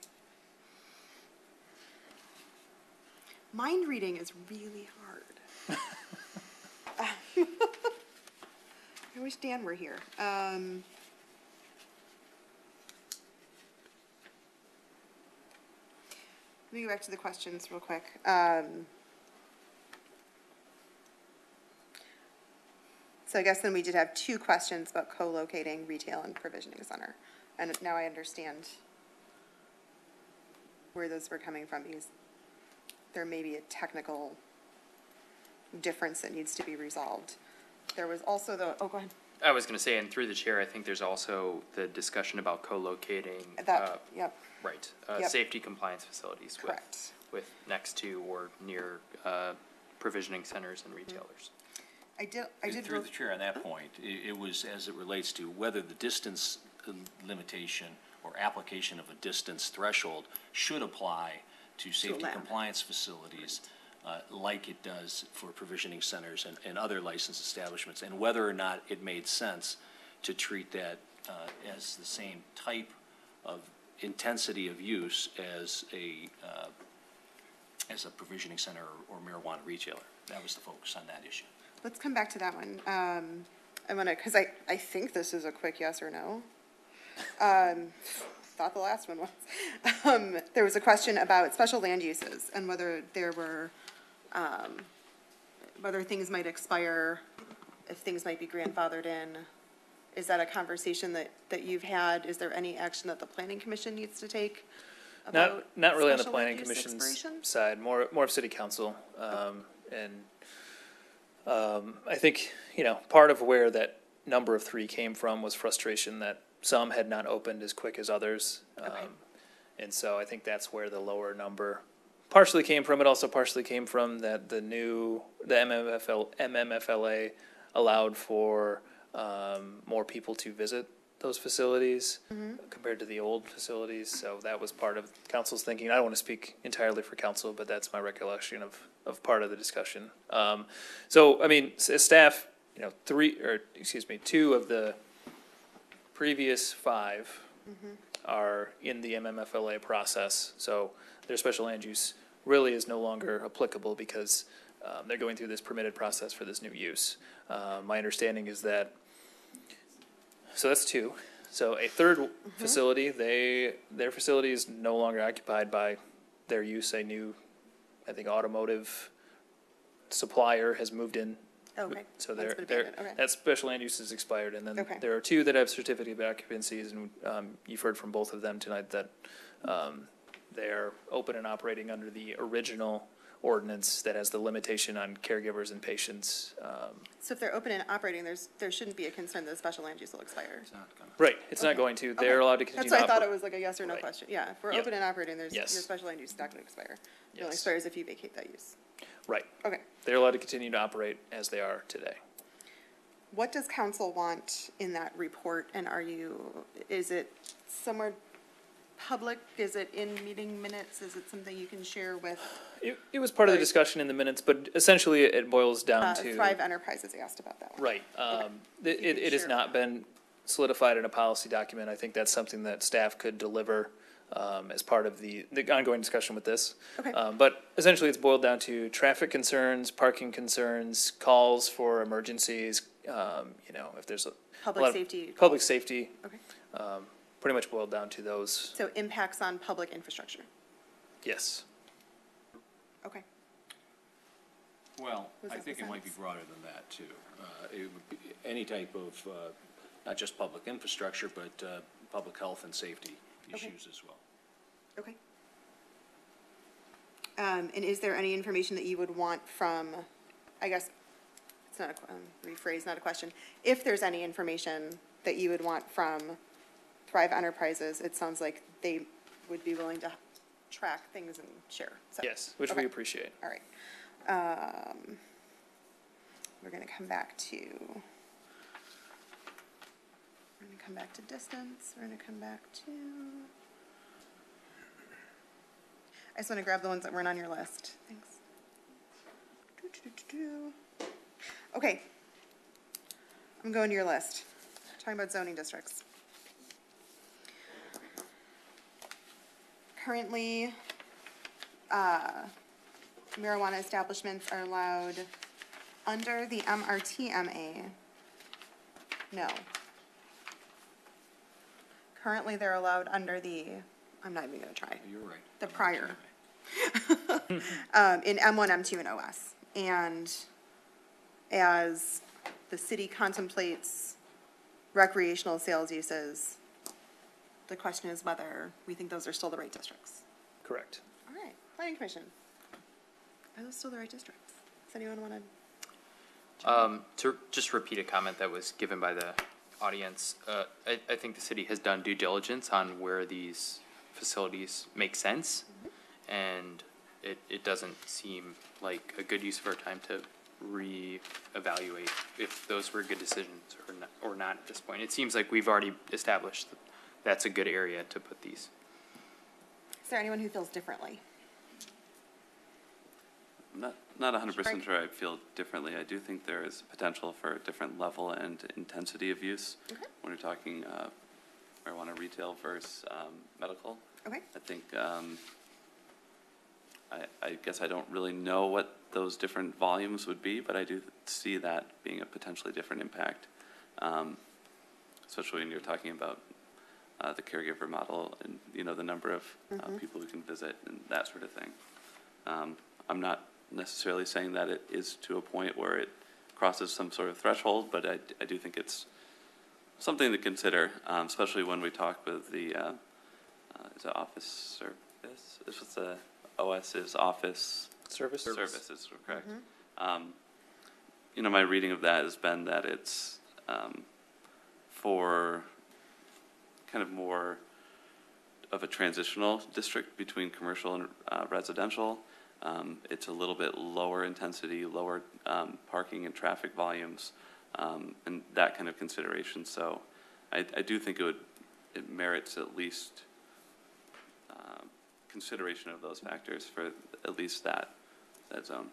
Mind reading is really hard. I wish Dan were here. Let me go back to the questions real quick. So I guess then we did have two questions about co-locating retail and provisioning center. And now I understand where those were coming from, because there may be a technical difference that needs to be resolved. There was also the, oh, go ahead. I was going to say, and through the chair, I think there's also the discussion about co-locating. That, yep. Right. Yep. Safety compliance facilities. Correct. With next to or near provisioning centers and retailers. I did. Through the chair on that point, it was as it relates to whether the distance limitation or application of a distance threshold should apply to safety compliance facilities like it does for provisioning centers and other licensed establishments, and whether or not it made sense to treat that as the same type of intensity of use as a provisioning center or marijuana retailer. That was the focus on that issue. Let's come back to that one. I want to, because I think this is a quick yes or no. Thought the last one was. There was a question about special land uses and whether there were, whether things might expire, if things might be grandfathered in. Is that a conversation that you've had? Is there any action that the planning commission needs to take about Not really on the special planning land use commission's expiration? side, more of city council. I think, part of where that number of 3 came from was frustration that some had not opened as quick as others. And so I think that's where the lower number partially came from. It also partially came from that the MMFLA allowed for more people to visit those facilities compared to the old facilities. So that was part of council's thinking. I don't want to speak entirely for council, but that's my recollection of part of the discussion. So, I mean, as staff, 2 of the previous 5 are in the MMFLA process. So their special land use really is no longer applicable because they're going through this permitted process for this new use. My understanding is that, so that's 2. So a third facility, their facility is no longer occupied by their use. A new, I think, automotive supplier has moved in. Okay. So That's been abandoned. Okay. that special land use is expired, and then Okay. there are 2 that have certificate of occupancies, and you've heard from both of them tonight that they're open and operating under the original ordinance that has the limitation on caregivers and patients. So if they're open and operating, there shouldn't be a concern that the special land use will expire. Right, it's not going to. They're allowed to continue. That's why I thought to it was like a yes or no question. Yeah, if we're Yep. open and operating, your Yes. special land use is not going to expire. It only Yes. expires if you vacate that use. Right. Okay. They're allowed to continue to operate as they are today. What does council want in that report, and is it somewhere public? Is it in meeting minutes? Is it something you can share with? It was part of the discussion in the minutes, but essentially it boils down to. Thrive Enterprises asked about that one. Right. It has not been solidified in a policy document. I think that's something that staff could deliver as part of the ongoing discussion with this. Okay. But essentially it's boiled down to traffic concerns, parking concerns, calls for emergencies, if there's a Public lot of safety. Public safety. Okay. Pretty much boiled down to those. So impacts on public infrastructure. Yes. Okay. Well, Was I that think the it might be sentence? broader than that, too. It would be any type of, not just public infrastructure, but public health and safety issues as well. Okay. And is there any information that you would want from, I guess, it's not rephrase, not a question. If there's any information that you would want from Thrive Enterprises, it sounds like they would be willing to track things and share. So, Yes, which we appreciate. all right. We're going to come back to distance. We're going to come back to I just want to grab the ones that weren't on your list. Thanks. Okay. I'm going to your list. Talking about zoning districts. Currently, marijuana establishments are allowed under the MRTMA. No. Currently, they're allowed under the, I'm not even going to try. You're right. The prior. In M1, M2, and OS. And as the city contemplates recreational sales uses, the question is whether we think those are still the right districts. Correct. All right, Planning Commission. Are those still the right districts? Does anyone want to? To just repeat a comment that was given by the audience, I think the city has done due diligence on where these facilities make sense, and it doesn't seem like a good use of our time to re-evaluate if those were good decisions or not at this point. It seems like we've already established that that's a good area to put these. Is there anyone who feels differently? I'm not 100% sure I feel differently. I do think there is potential for a different level and intensity of use when you're talking marijuana retail versus medical. Okay. I think, I guess I don't really know what those different volumes would be, but I do see that being a potentially different impact, especially when you're talking about the caregiver model and, you know, the number of people who can visit and that sort of thing. I'm not necessarily saying that it is to a point where it crosses some sort of threshold, but I do think it's something to consider, especially when we talk with the is it office service? Is what the OS is office services, correct? You know, my reading of that has been that it's for kind of more of a transitional district between commercial and residential. It's a little bit lower intensity, lower parking and traffic volumes, and that kind of consideration. So I do think it merits at least consideration of those factors for at least that zone.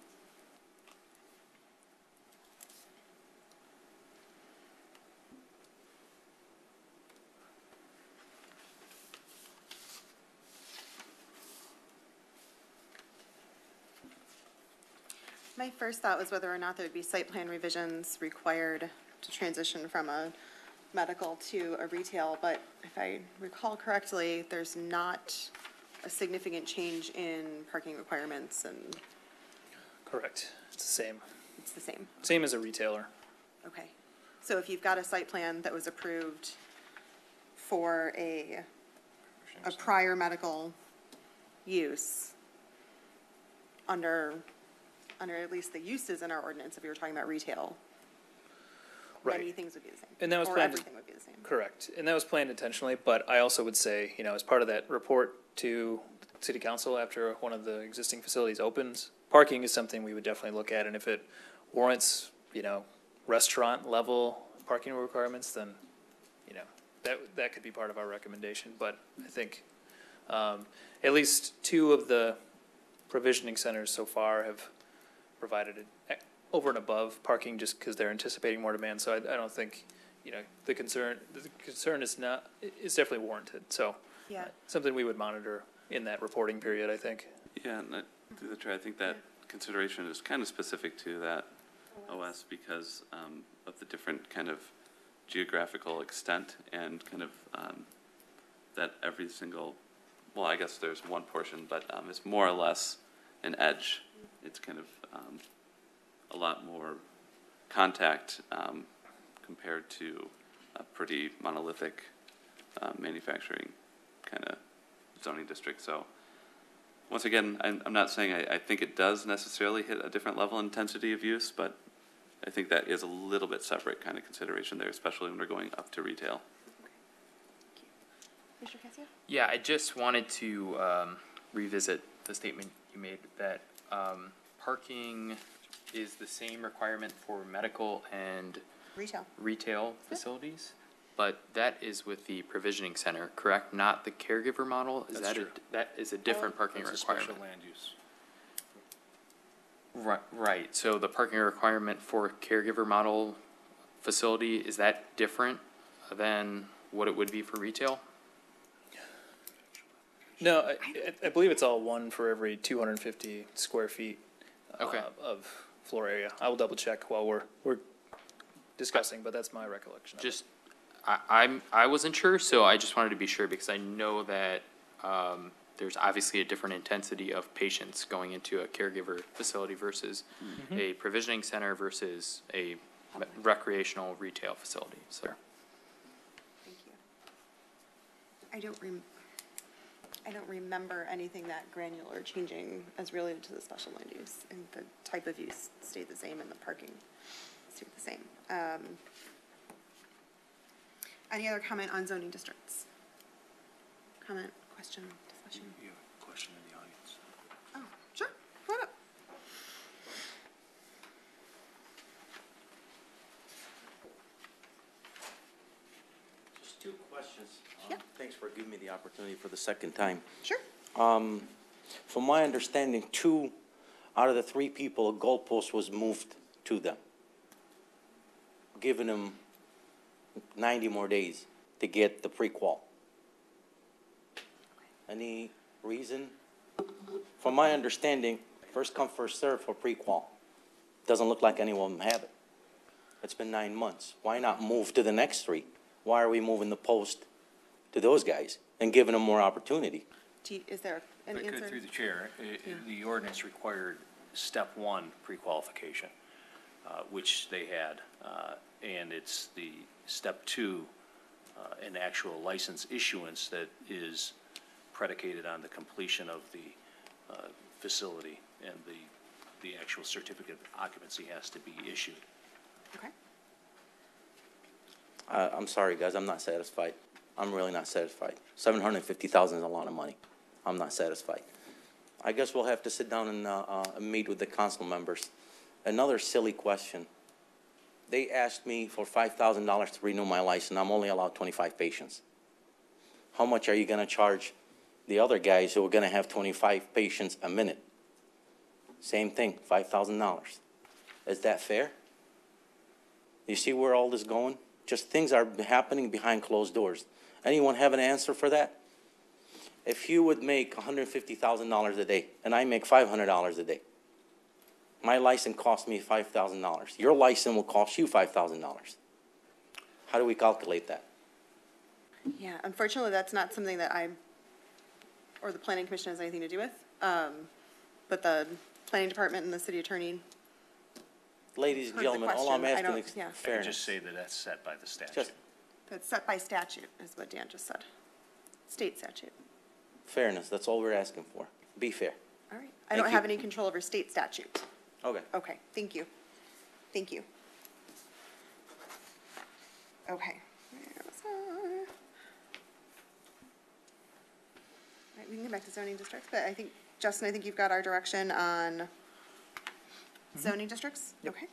My first thought was whether or not there would be site plan revisions required to transition from a medical to a retail, but if I recall correctly, there's not a significant change in parking requirements and. Correct. It's the same. It's the same. Same as a retailer. Okay. So if you've got a site plan that was approved for a prior medical use under at least the uses in our ordinance, if you were talking about retail, Right. many things would be the same. And that was or planned. everything would be the same. Correct. And that was planned intentionally, but I also would say, you know, as part of that report to City Council after one of the existing facilities opens, parking is something we would definitely look at, and if it warrants, you know, restaurant level parking requirements, then, you know, that could be part of our recommendation. But I think at least two of the provisioning centers so far have provided it over and above parking just because they're anticipating more demand. So I don't think, you know, the concern is definitely warranted. So yeah, something we would monitor in that reporting period, I think. Yeah, and through the chair, I think that consideration is kind of specific to that OS because of the different kind of geographical extent and kind of that every single, well, I guess there's one portion, but it's more or less an edge. It's kind of a lot more contact compared to a pretty monolithic manufacturing kind of zoning district. So once again, I'm not saying I think it does necessarily hit a different level of intensity of use, but I think that is a little bit separate kind of consideration there, especially when we're going up to retail. Mr. Casio? Yeah, I just wanted to revisit the statement you made that parking is the same requirement for medical and Retail. retail facilities. but that is with the provisioning center, correct? Not the caregiver model? Is That's that true. that is a different parking That's a requirement? special land use. Right, so the parking requirement for caregiver model facility, is that different than what it would be for retail? No, I believe it's all one for every 250 square feet Okay. of floor area. I will double check while we're discussing, but that's my recollection. Just, I wasn't sure, so I just wanted to be sure because I know that there's obviously a different intensity of patients going into a caregiver facility versus a provisioning center versus a recreational retail facility, so. Thank you. I don't remember anything that granular changing as related to the special land use, and the type of use stayed the same and the parking stayed the same. Any other comment on zoning districts? Comment, question, discussion? You have a question in the audience. Oh, sure, come on up. Just two questions. Yeah. Thanks for giving me the opportunity for the second time. Sure. From my understanding, 2 out of the 3 people, a goalpost was moved to them, giving them 90 more days to get the pre-qual. Any reason? From my understanding, first come, first serve for pre-qual. Doesn't look like any of them have it. It's been 9 months. Why not move to the next 3? Why are we moving the post to those guys and giving them more opportunity? Is there an answer? Through the chair, the ordinance required step 1 pre-qualification, which they had, and it's the step 2, an actual license issuance that is predicated on the completion of the facility, and the actual certificate of occupancy has to be issued. Okay. I'm sorry, guys, I'm not satisfied. I'm really not satisfied. $750,000 is a lot of money. I'm not satisfied. I guess we'll have to sit down and meet with the council members. Another silly question. They asked me for $5,000 to renew my license. I'm only allowed 25 patients. How much are you going to charge the other guys who are going to have 25 patients a minute? Same thing, $5,000. Is that fair? You see where all this is going? Just things are happening behind closed doors. Anyone have an answer for that? If you would make $150,000 a day, and I make $500 a day, my license cost me $5,000. Your license will cost you $5,000. How do we calculate that? Yeah, unfortunately, that's not something that I, or the planning commission has anything to do with. But the planning department and the city attorney. Ladies and Heard the gentlemen, all I'm question. I asking don't- is yeah. I could fairness. just say that that's set by the statute. Just That's set by statute, is what Dan just said. State statute. fairness, that's all we're asking for. Be fair. All right. I Thank don't you. have any control over state statute. Okay. Okay, thank you. Thank you. Okay. Where was I? All right, we can get back to zoning districts, but I think, Justin, I think you've got our direction on zoning districts? Okay.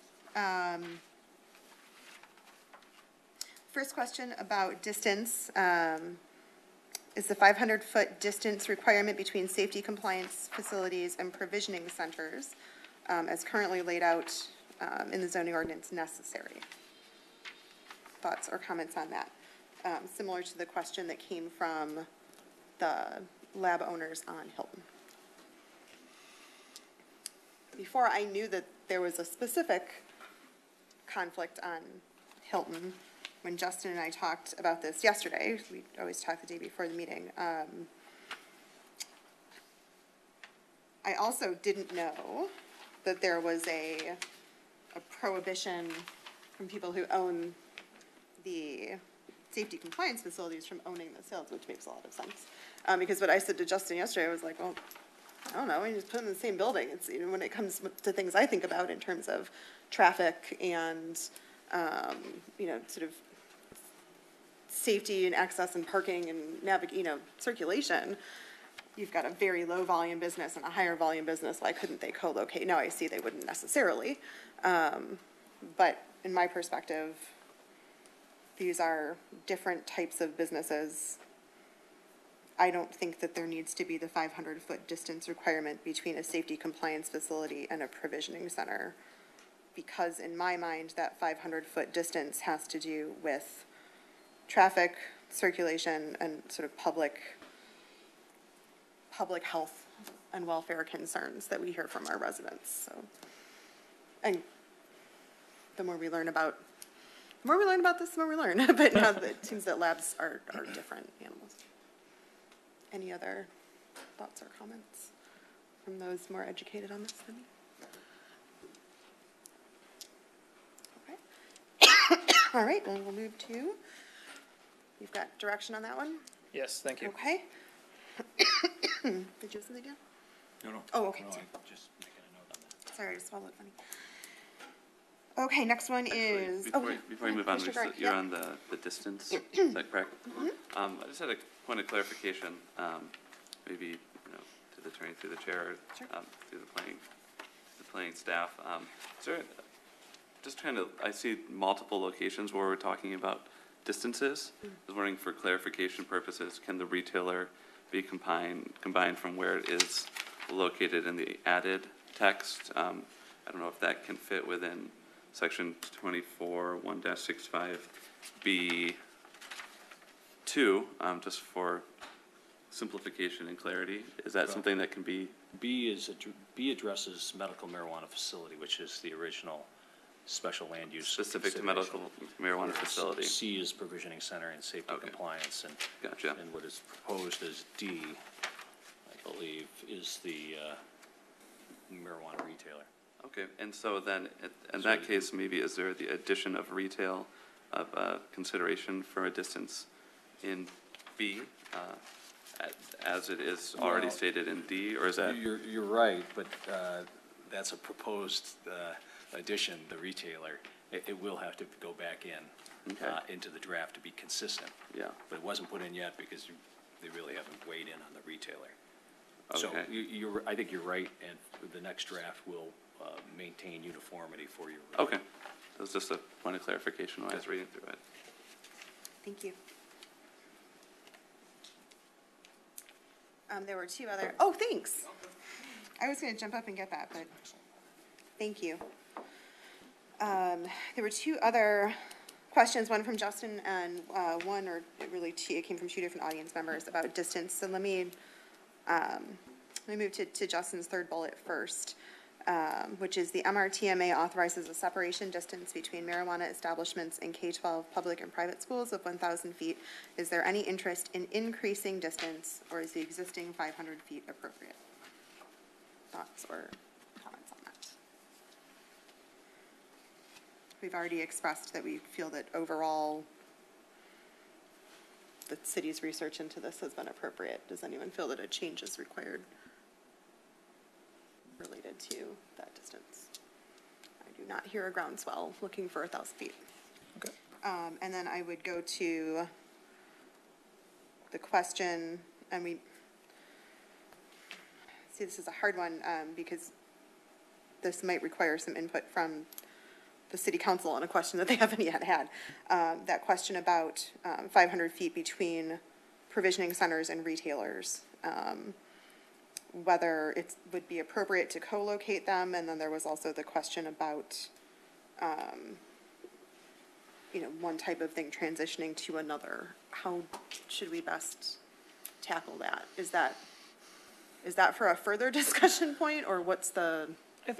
First question about distance. Is the 500-foot distance requirement between safety compliance facilities and provisioning centers, as currently laid out in the zoning ordinance, necessary? Thoughts or comments on that? Similar to the question that came from the lab owners on Hilton. Before I knew that there was a specific conflict on Hilton, when Justin and I talked about this yesterday, we always talk the day before the meeting, I also didn't know that there was a prohibition from people who own the safety compliance facilities from owning the sales, which makes a lot of sense. Because what I said to Justin yesterday, I was like, well, I don't know, we just put them in the same building. It's, you know, when it comes to things I think about in terms of traffic and, you know, sort of safety and access and parking and circulation, you've got a very low volume business and a higher volume business. Why couldn't they co-locate? Now I see they wouldn't necessarily. But in my perspective, these are different types of businesses, I don't think that there needs to be the 500-foot distance requirement between a safety compliance facility and a provisioning center. Because in my mind, that 500-foot distance has to do with traffic, circulation, and sort of public health and welfare concerns that we hear from our residents. So, and the more we learn about this, the more we learn. But now it seems that labs are different animals. Any other thoughts or comments from those more educated on this than me? Okay. All right, then we'll move to, you've got direction on that one? Yes, thank you. Okay. Did you have something, Dan? No. Oh, okay. No, Sorry. I'm just making a note on that. Sorry, I swallowed funny. Okay, next one is. Before you move on, Mr. Gregg, you're yep. on the distance, is that correct? I just had a point of clarification, maybe, to the attorney, through the chair, Sure. through the planning staff. Is there, just trying to, I see multiple locations where we're talking about distances. I was wondering, for clarification purposes, can the retailer be combined from where it is located in the added text? I don't know if that can fit within section 24, 1-65B2, just for simplification and clarity. Is that something that can be? B addresses medical marijuana facility, which is the original special land use. Specific to medical marijuana facility. C is provisioning center and safety compliance, and gotcha. And what is proposed as D, I believe, is the marijuana retailer. Okay, and so then, in that case, maybe is there the addition of retail of consideration for a distance in B, as it is already stated in D, or is that? You're right, but that's a proposed addition, the retailer. It will have to go back in, into the draft to be consistent. Yeah. But it wasn't put in yet because they really haven't weighed in on the retailer. Okay. So I think you're right, and the next draft will maintain uniformity for your. Okay, that was just a point of clarification when I was reading through it. Thank you. There were two other, oh, thanks. I was going to jump up and get that, but thank you. There were two other questions, one from Justin and one, or really two, it came from two different audience members about distance. So let me move to Justin's third bullet first, which is the MRTMA authorizes a separation distance between marijuana establishments and K-12 public and private schools of 1,000 feet. Is there any interest in increasing distance, or is the existing 500 feet appropriate? Thoughts or comments on that? We've already expressed that we feel that overall the city's research into this has been appropriate. Does anyone feel that a change is required related to that distance? I do not hear a groundswell looking for 1,000 feet. Okay. And then I would go to the question, and we see this is a hard one because this might require some input from the city council on a question that they haven't yet had. That question about 500 feet between provisioning centers and retailers. Whether it would be appropriate to co-locate them, and then there was also the question about, one type of thing transitioning to another. How should we best tackle that? Is that for a further discussion point, or what's the?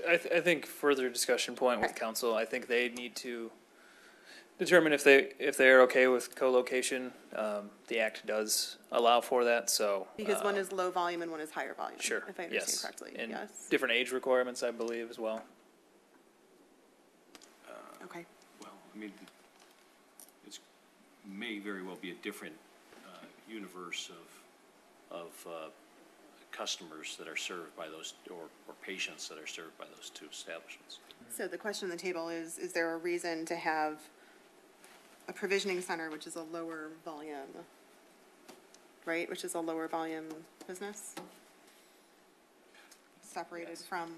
I think further discussion point with council. I think they need to determine if they are okay with co-location. The act does allow for that, so. Because one is low volume and one is higher volume. Sure. If I understand correctly. And yes. different age requirements, I believe, as well. Okay. Well, I mean, it may very well be a different universe of customers that are served by those, or patients that are served by those two establishments. So the question on the table is there a reason to have a provisioning center, which is a lower volume, right? Which is a lower volume business, separated from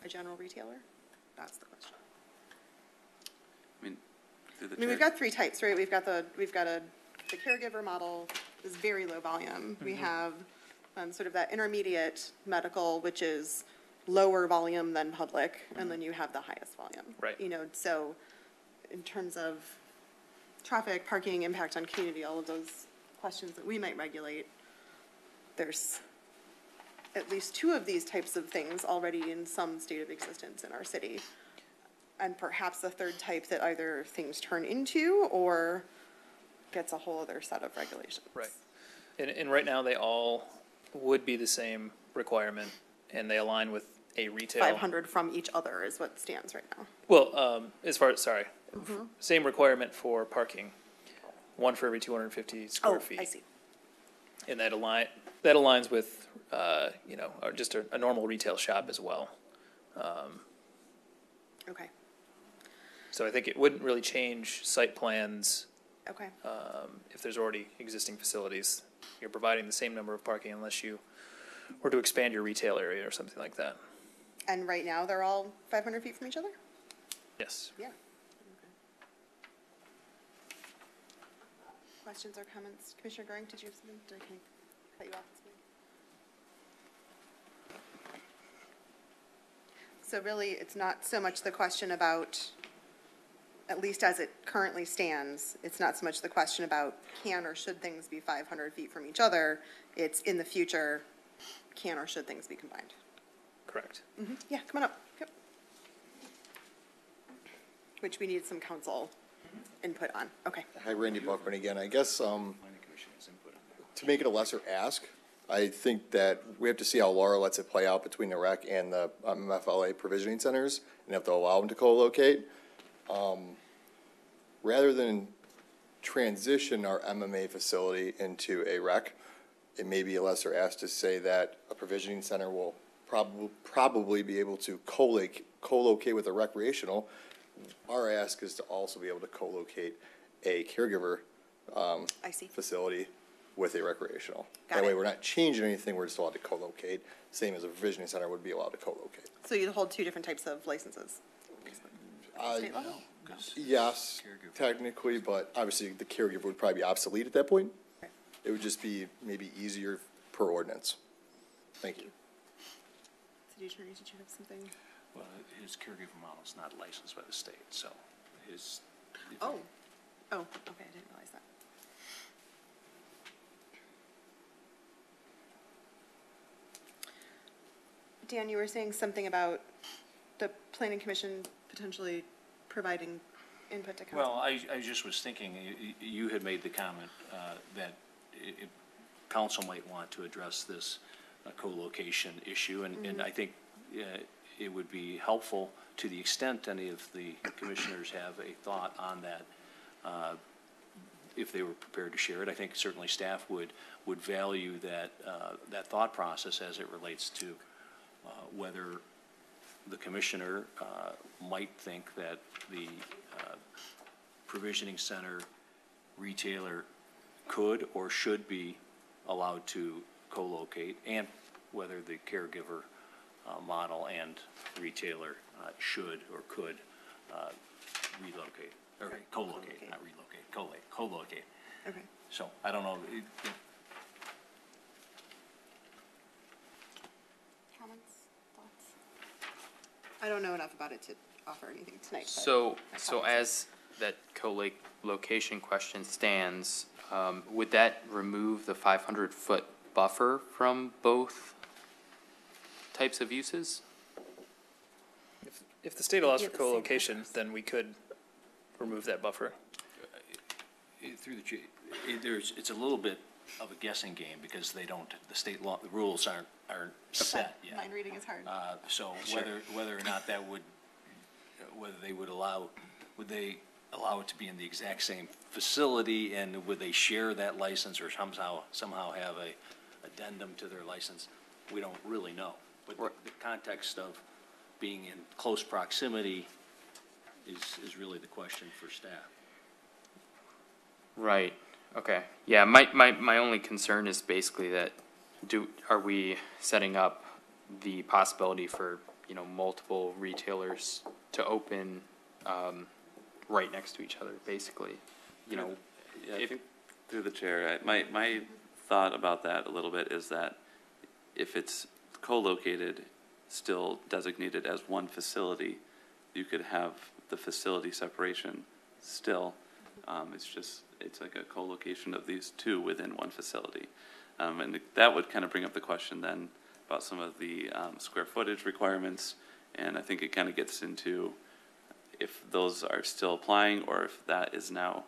a general retailer? That's the question. I mean, Through the I mean, we've chair. got three types, right? We've got the caregiver model is very low volume. We have sort of that intermediate medical, which is lower volume than public, and then you have the highest volume. Right. You know, so in terms of traffic, parking, impact on community, all of those questions that we might regulate, there's at least two of these types of things already in some state of existence in our city. And perhaps a third type that either things turn into or gets a whole other set of regulations. Right. And right now, they all would be the same requirement, and they align with a retail. 500 from each other is what stands right now. Well, as far as, sorry, Mm-hmm. same requirement for parking, one for every 250 square feet. I see. And that aligns with, just a normal retail shop as well. Okay, So I think it wouldn't really change site plans okay. if there's already existing facilities. You're providing the same number of parking unless you were to expand your retail area or something like that. And right now, they're all 500 feet from each other? Yes. Yeah. Questions or comments? Commissioner Goring, did you have something? Did I cut you off? So really, it's not so much the question about, at least as it currently stands, it's not so much the question about can or should things be 500 feet from each other. It's in the future, can or should things be combined? Correct. Mm-hmm. Yeah, come on up. Yep. Which we need some council input on. Okay. Hi, Randy Buckman again. I guess to make it a lesser ask, I think that we have to see how Laura lets it play out between the rec and the MFLA provisioning centers and have to allow them to co-locate. Rather than transition our MMA facility into a rec, it may be a lesser ask to say that a provisioning center will probably be able to co-locate with a recreational. Our ask is to also be able to co-locate a caregiver I see. facility with a recreational. Got That way, it. we're not changing anything, we're just allowed to co-locate, same as a provisioning center would be allowed to co-locate. So you'd hold two different types of licenses? State level? Yes, technically, but obviously the caregiver would probably be obsolete at that point. Okay. It would just be maybe easier per ordinance. Thank you. City Attorney, did you have something? Well, his caregiver model is not licensed by the state, so his. Oh, okay, I didn't realize that. Dan, you were saying something about the planning commission potentially providing input to council. Well, I just was thinking, you had made the comment that council might want to address this co-location issue, and I think it would be helpful to the extent any of the commissioners have a thought on that, if they were prepared to share it. I think certainly staff would value that thought process as it relates to whether the commissioner might think that the provisioning center retailer could or should be allowed to co-locate, and whether the caregiver model and retailer should or could relocate, or co-locate, not relocate, co-locate. Okay. So, I don't know, Comments, thoughts? I don't know enough about it to offer anything tonight. but So my comments. as that co-location question stands, would that remove the 500-foot buffer from both types of uses? If the state allows Yeah, for the same co-location, then we could remove that buffer. through the, it's a little bit of a guessing game, because they don't, the state law, the rules aren't set yet. Mind reading is hard. So Sure. whether or not that would, whether they would they allow it to be in the exact same facility, and would they share that license, or somehow have a addendum to their license? We don't really know. But the context of being in close proximity is really the question for staff. Right, okay. Yeah, my only concern is basically that are we setting up the possibility for, multiple retailers to open, right next to each other, basically. You know, Yeah, I think through the chair, my thought about that a little bit is that if it's co-located, still designated as one facility, you could have the facility separation still. It's like a co-location of these two within one facility. And that would kind of bring up the question then about some of the square footage requirements. And I think it kind of gets into if those are still applying, or if that is now,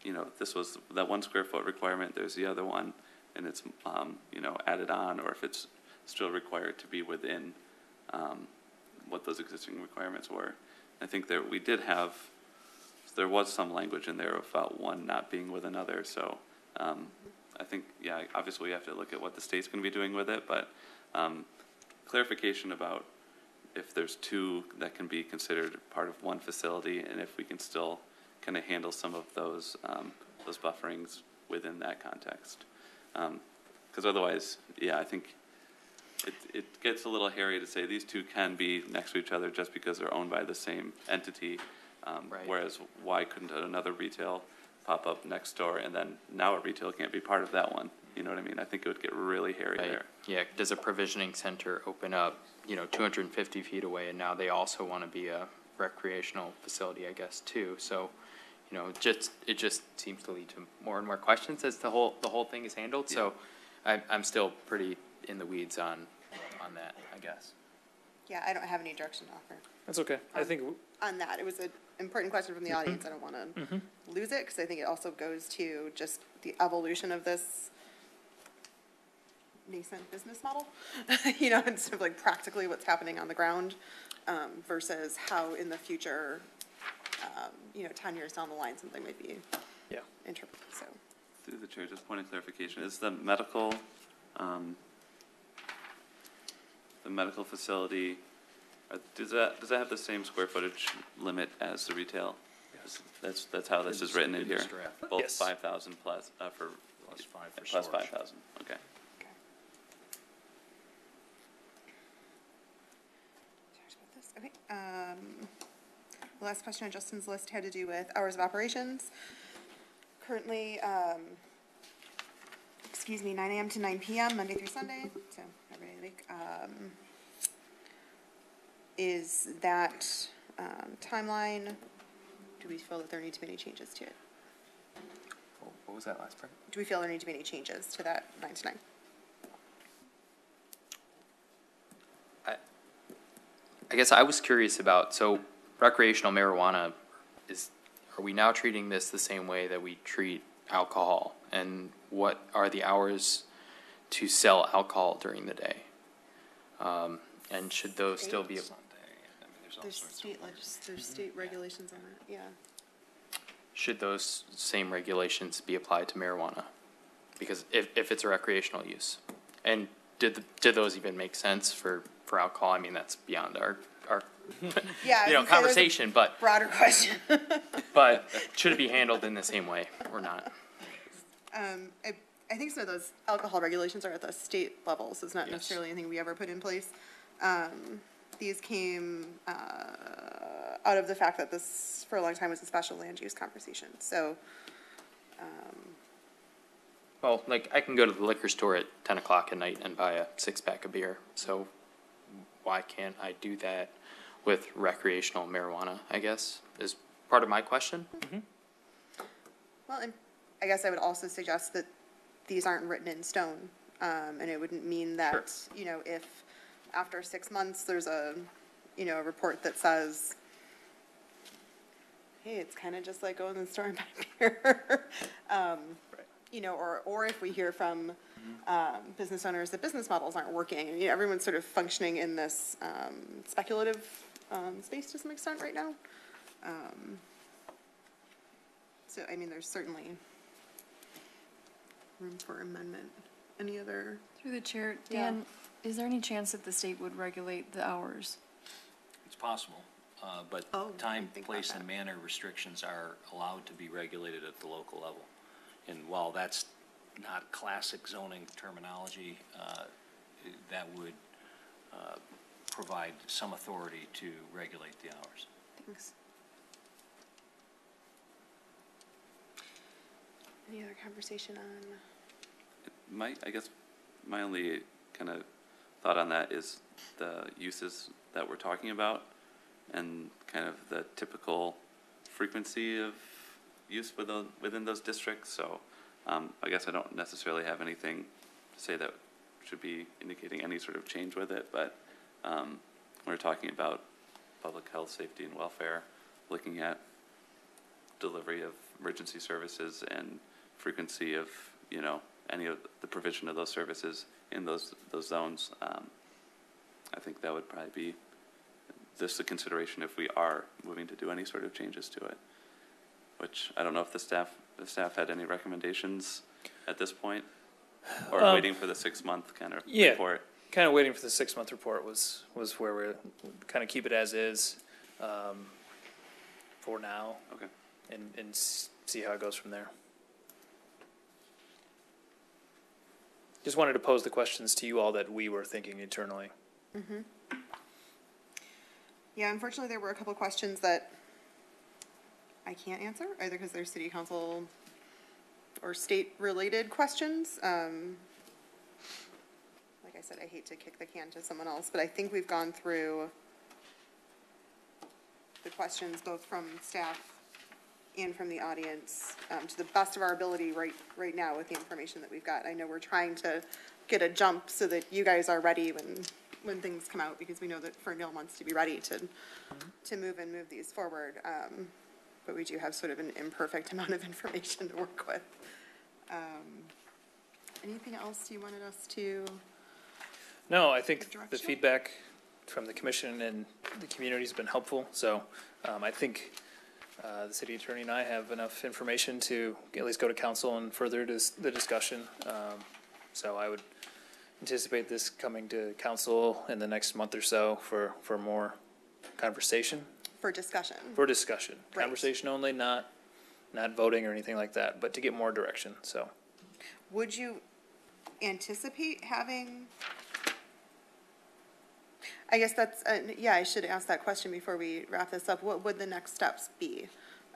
you know, if this was that 1 square foot requirement, there's the other one, and it's, you know, added on, or if it's still required to be within what those existing requirements were. I think there there was some language in there about one not being with another. So I think, yeah, obviously we have to look at what the state's going to be doing with it, but clarification about if there's two that can be considered part of one facility, and if we can still kind of handle some of those bufferings within that context. Because otherwise, yeah, I think it gets a little hairy to say these two can be next to each other just because they're owned by the same entity. Right. Whereas why couldn't another retail pop up next door, and then now a retail can't be part of that one? You know what I mean? I think it would get really hairy Right. there. Yeah, does a provisioning center open up, you know, 250 feet away, and now they also want to be a recreational facility, I guess, too. So, you know, it just seems to lead to more and more questions as the whole thing is handled. Yeah. So I'm still pretty in the weeds on that, I guess. Yeah, I don't have any direction to offer. That's okay. I think On that, it was an important question from the audience. I don't want to lose it, because I think it also goes to just the evolution of this nascent business model, you know, and sort of like practically what's happening on the ground versus how in the future, you know, 10 years down the line, something might be interpreted. So Through the chair, just point of clarification, is the medical facility, does that have the same square footage limit as the retail? Yes. That's how this is written in here. Both Yes. 5,000 plus for Plus 5 for plus storage. 5,000. Okay. okay. The last question on Justin's list had to do with hours of operations. Currently, 9 a.m. to 9 p.m. Monday through Sunday. So every day of the week. Is that timeline? Do we feel that there need to be any changes to it? What was that last part? Do we feel there need to be any changes to that 9 to 9? I guess I was curious about, so recreational marijuana are we now treating this the same way that we treat alcohol? And what are the hours to sell alcohol during the day? And should those still be? There's state regulations on that, yeah. Should those same regulations be applied to marijuana? Because if it's a recreational use, and did those even make sense for alcohol? I mean, that's beyond our Yeah, conversation, but broader question. but should it be handled in the same way or not? I think some of those alcohol regulations are at the state level, so it's not necessarily anything we ever put in place. These came out of the fact that this, for a long time, was a special land use conversation. So, Well, like, I can go to the liquor store at 10 o'clock at night and buy a 6-pack of beer. So why can't I do that with recreational marijuana, I guess, is part of my question. well, and I guess I would also suggest that these aren't written in stone. And it wouldn't mean that, you know, if after 6 months there's a report that says, hey, it's kind of just like going to the store and buying beer. You know, or if we hear from business owners that business models aren't working, and, you know, everyone's sort of functioning in this speculative space to some extent right now. So, I mean, there's certainly room for amendment. Any other? Through the chair, Dan, is there any chance that the state would regulate the hours? It's possible, but time, place, and manner restrictions are allowed to be regulated at the local level. And while that's not classic zoning terminology, that would provide some authority to regulate the hours. Thanks. Any other conversation on? I guess my only kind of thought on that is the uses that we're talking about and kind of the typical frequency of use within those districts. So I guess I don't necessarily have anything to say that should be indicating any sort of change with it, but we're talking about public health, safety, and welfare, looking at delivery of emergency services and frequency of, you know, any of the provision of those services in those zones. I think that would probably be just a consideration if we are moving to do any sort of changes to it, which I don't know if the staff had any recommendations at this point, or waiting for the 6-month kind of report. Kind of waiting for the 6-month report was where we're kind of keep it as is for now. Okay. And see how it goes from there. Just wanted to pose the questions to you all that we were thinking internally. Mm-hmm. Yeah, unfortunately, there were a couple questions that I can't answer, either because they're city council or state-related questions. Like I said, I hate to kick the can to someone else, but I think we've gone through the questions both from staff and from the audience to the best of our ability right now with the information that we've got. I know we're trying to get a jump so that you guys are ready when things come out, because we know that Ferndale wants to be ready to move these forward. But we do have sort of an imperfect amount of information to work with. Anything else you wanted us to? No, I think the feedback from the commission and the community has been helpful. So I think the city attorney and I have enough information to at least go to council and further the discussion. So I would anticipate this coming to council in the next month or so for more conversation. For discussion. For discussion. Right. Conversation only, not voting or anything like that, but to get more direction. So would you anticipate having, I guess that's, yeah, I should ask that question before we wrap this up. What would the next steps be?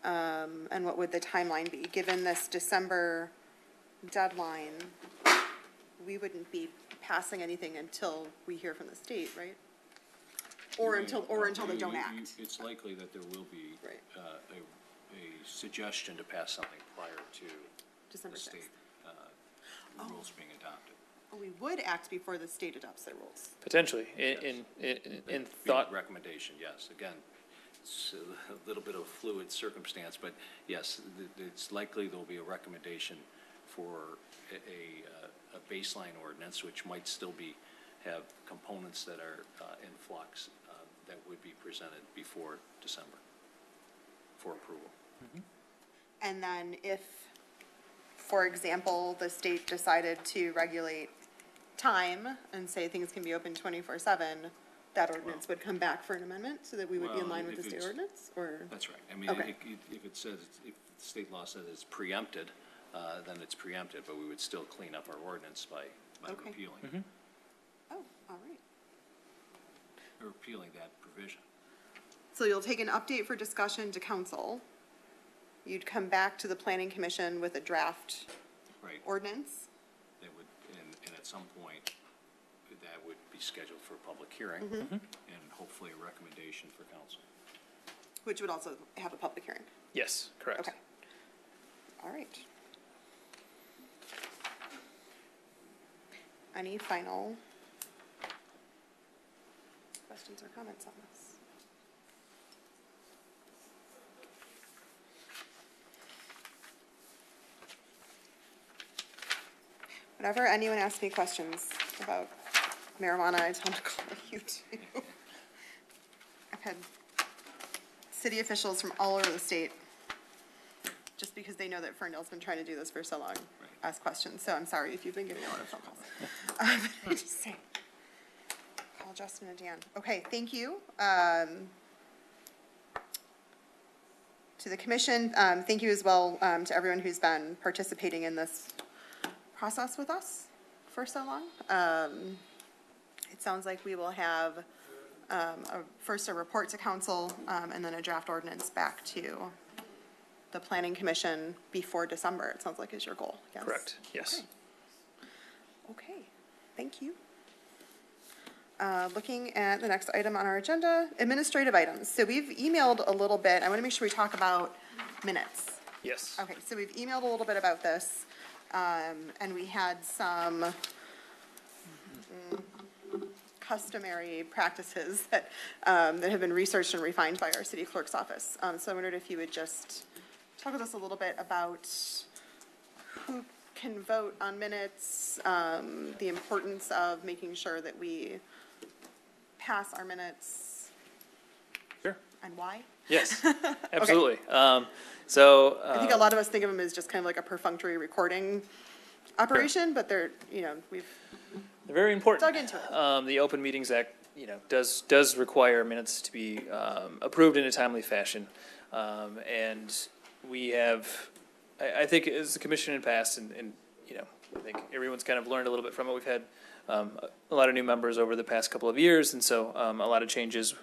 And what would the timeline be? Given this December deadline, we wouldn't be passing anything until we hear from the state, right? Or until they don't act. It's likely that there will be a suggestion to pass something prior to December the 6th. state rules being adopted. We would act before the state adopts their rules. potentially in thought. Recommendation, yes. Again, it's a little bit of a fluid circumstance, but yes, it's likely there'll be a recommendation for a baseline ordinance, which might still have components that are in flux that would be presented before December for approval. Mm-hmm. And then if, for example, the state decided to regulate time and say things can be open 24/7, that ordinance would come back for an amendment so that we would be in line with the state ordinance, or? That's right. I mean, Okay. if it says, if the state law says it's preempted, then it's preempted, but we would still clean up our ordinance by Okay. repealing. Mm-hmm. Oh, all right. Or repealing that provision. So you'll take an update for discussion to council. You'd come back to the planning commission with a draft Right. ordinance. That would, and at some point, that would be scheduled for a public hearing, Mhm. and hopefully a recommendation for council. Which would also have a public hearing. Yes, correct. Okay. All right. Any final questions or comments on this? Whenever anyone asks me questions about marijuana, I tell them to call you too. I've had city officials from all over the state, just because they know that Ferndale's been trying to do this for so long, ask questions. So I'm sorry if you've been getting a lot of phone calls. Just saying. Call Justin and Dan. Okay, thank you. To the commission, thank you as well to everyone who's been participating in this process with us for so long. It sounds like we will have first a report to council and then a draft ordinance back to the planning commission before December, it sounds like is your goal, yes? Correct, yes. Okay, thank you. Looking at the next item on our agenda, administrative items. So we've emailed a little bit. I want to make sure we talk about minutes. Yes. Okay, so we've emailed a little bit about this, and we had some customary practices that have been researched and refined by our city clerk's office. So I wondered if you would just talk with us a little bit about who can vote on minutes, the importance of making sure that we pass our minutes. Sure. And why? Yes, absolutely. So I think a lot of us think of them as just kind of like a perfunctory recording operation, but they're, they're very important. Dug into it. The Open Meetings Act, does require minutes to be approved in a timely fashion, and we have, I think, as the commission in past, and I think everyone's kind of learned a little bit from it. We've had a lot of new members over the past couple of years, and so a lot of changes,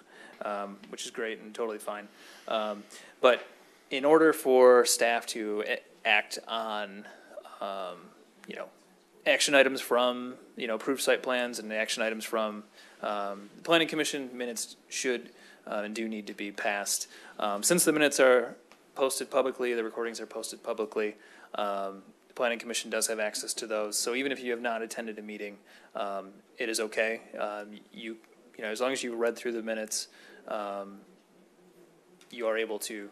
which is great and totally fine. But in order for staff to act on, action items from, approved site plans and action items from the Planning Commission, minutes should and do need to be passed. Since the minutes are posted publicly, the recordings are posted publicly, the Planning Commission does have access to those. So even if you have not attended a meeting, it is okay. As long as you read through the minutes, you are able to,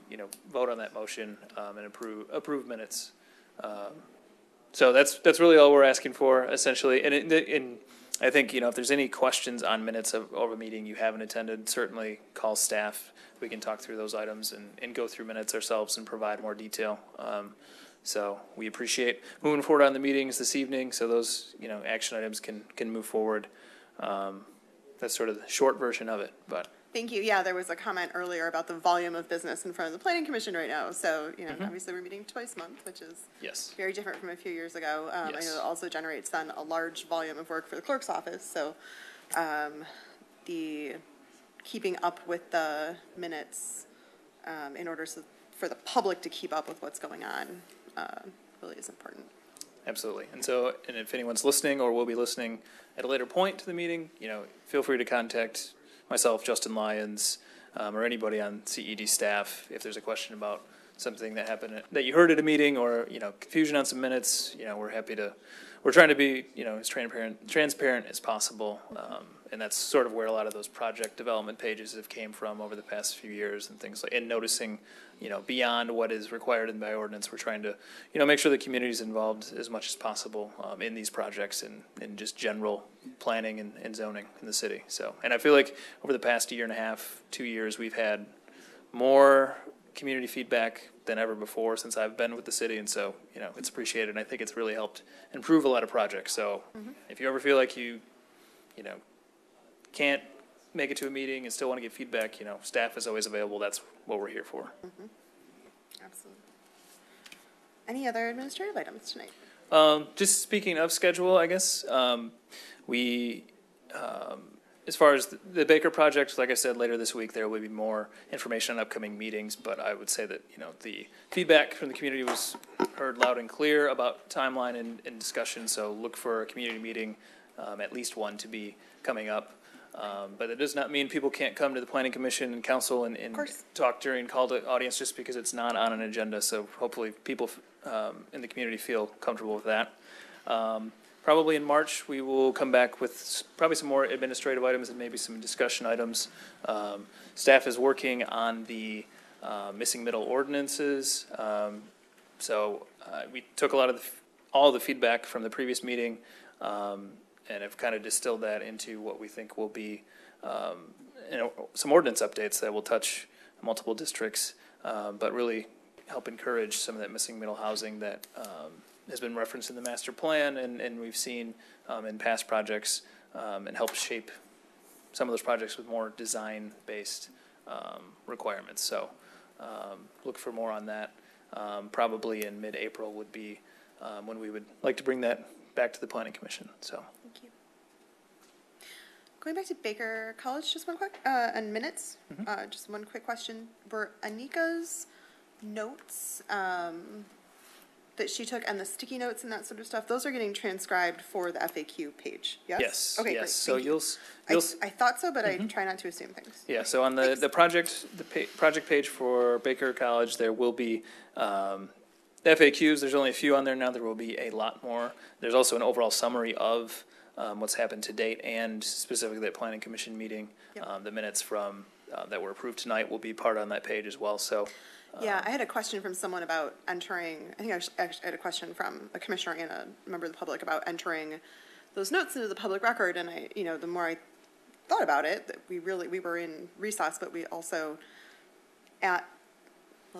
vote on that motion and approve minutes. So that's really all we're asking for, essentially. And I think, if there's any questions on minutes of a meeting you haven't attended, certainly call staff. We can talk through those items and go through minutes ourselves and provide more detail. So we appreciate moving forward on the meetings this evening, so those, action items can move forward. That's sort of the short version of it, but. Thank you. Yeah, there was a comment earlier about the volume of business in front of the Planning Commission right now. So, obviously we're meeting twice a month, which is very different from a few years ago. I know it also generates then a large volume of work for the clerk's office. So, the keeping up with the minutes in order for the public to keep up with what's going on really is important. Absolutely. And if anyone's listening or will be listening at a later point to the meeting, feel free to contact myself, Justin Lyons, or anybody on CED staff if there's a question about something that happened that you heard at a meeting or confusion on some minutes. We're trying to be as transparent as possible, and that's sort of where a lot of those project development pages have came from over the past few years and things like, and noticing beyond what is required by ordinance. We're trying to make sure the community is involved as much as possible in these projects and just general planning and zoning in the city. So, and I feel like over the past year and a half, 2 years, we've had more community feedback than ever before since I've been with the city, and so it's appreciated, and I think it's really helped improve a lot of projects. So if you ever feel like you can't make it to a meeting and still want to get feedback, staff is always available. That's what we're here for. Absolutely. Any other administrative items tonight? Just speaking of schedule, I guess, as far as the Baker project, like I said, later this week there will be more information on upcoming meetings, but I would say that, the feedback from the community was heard loud and clear about timeline and discussion, so look for a community meeting, at least one to be coming up. But it does not mean people can't come to the Planning Commission and Council and talk during call to audience just because it's not on an agenda, so hopefully people in the community feel comfortable with that. Probably in March, we will come back with probably some more administrative items and maybe some discussion items. Staff is working on the missing middle ordinances. So we took a lot of all the feedback from the previous meeting and have kind of distilled that into what we think will be some ordinance updates that will touch multiple districts, but really help encourage some of that missing middle housing that has been referenced in the master plan and we've seen in past projects and help shape some of those projects with more design-based requirements. So look for more on that. Probably in mid-April would be when we would like to bring that back to the Planning Commission. So. Thank you. Going back to Baker College, just one quick, and minutes, just one quick question. Were Anika's notes, that she took and the sticky notes and that sort of stuff, those are getting transcribed for the FAQ page, yes? Yes, Okay, yes. great, So thank you. you'll I thought so, but I try not to assume things. Yeah, so on the project, project page for Baker College, there will be, FAQs, there's only a few on there now, there will be a lot more. There's also an overall summary of, what's happened to date and specifically that planning commission meeting. Yep. The minutes from, that were approved tonight will be part on that page as well, so. Yeah, I had a question from someone about entering, I think I had a question from a commissioner and a member of the public about entering those notes into the public record, and I, the more I thought about it, that we were in recess, but we also let's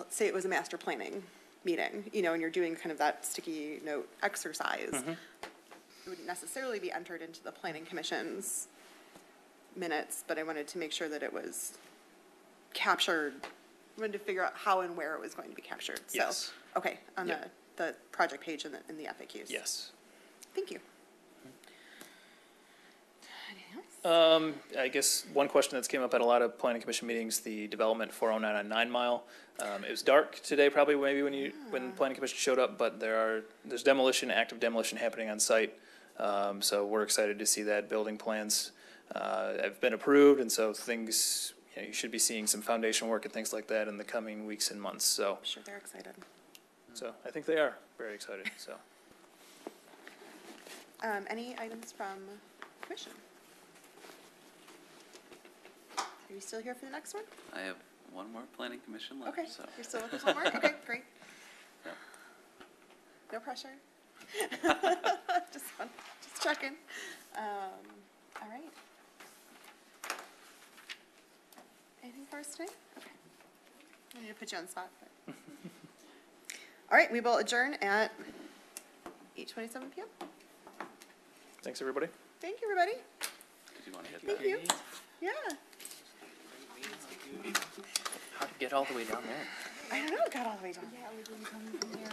say it was a master planning meeting, and you're doing kind of that sticky note exercise. It wouldn't necessarily be entered into the planning commission's minutes, but I wanted to make sure that it was captured. I wanted to figure out how and where it was going to be captured. Yes. So, okay, on the project page and in the FAQs. Yes. Thank you. Anything else? I guess one question that's came up at a lot of planning commission meetings, the development 409 on 9 Mile. It was dark today, probably maybe when the planning commission showed up, but there's active demolition happening on site. So we're excited to see that. Building plans have been approved, and so things, you should be seeing some foundation work and things like that in the coming weeks and months. So I'm sure they're excited. So I think they are very excited. So any items from commission? Are you still here for the next one? I have one more planning commission left. Okay, So. you're still with us one more? Okay, great. Yeah. No pressure. just checking. All right. Anything for us today? Okay. I need to put you on the spot. But. All right, we will adjourn at 8:27 p.m. thanks, everybody. Thank you, everybody. Did you want to hit Thank that? you. Yeah. How to get all the way down there? I don't know. Got all the way down. Yeah, we didn't come from there.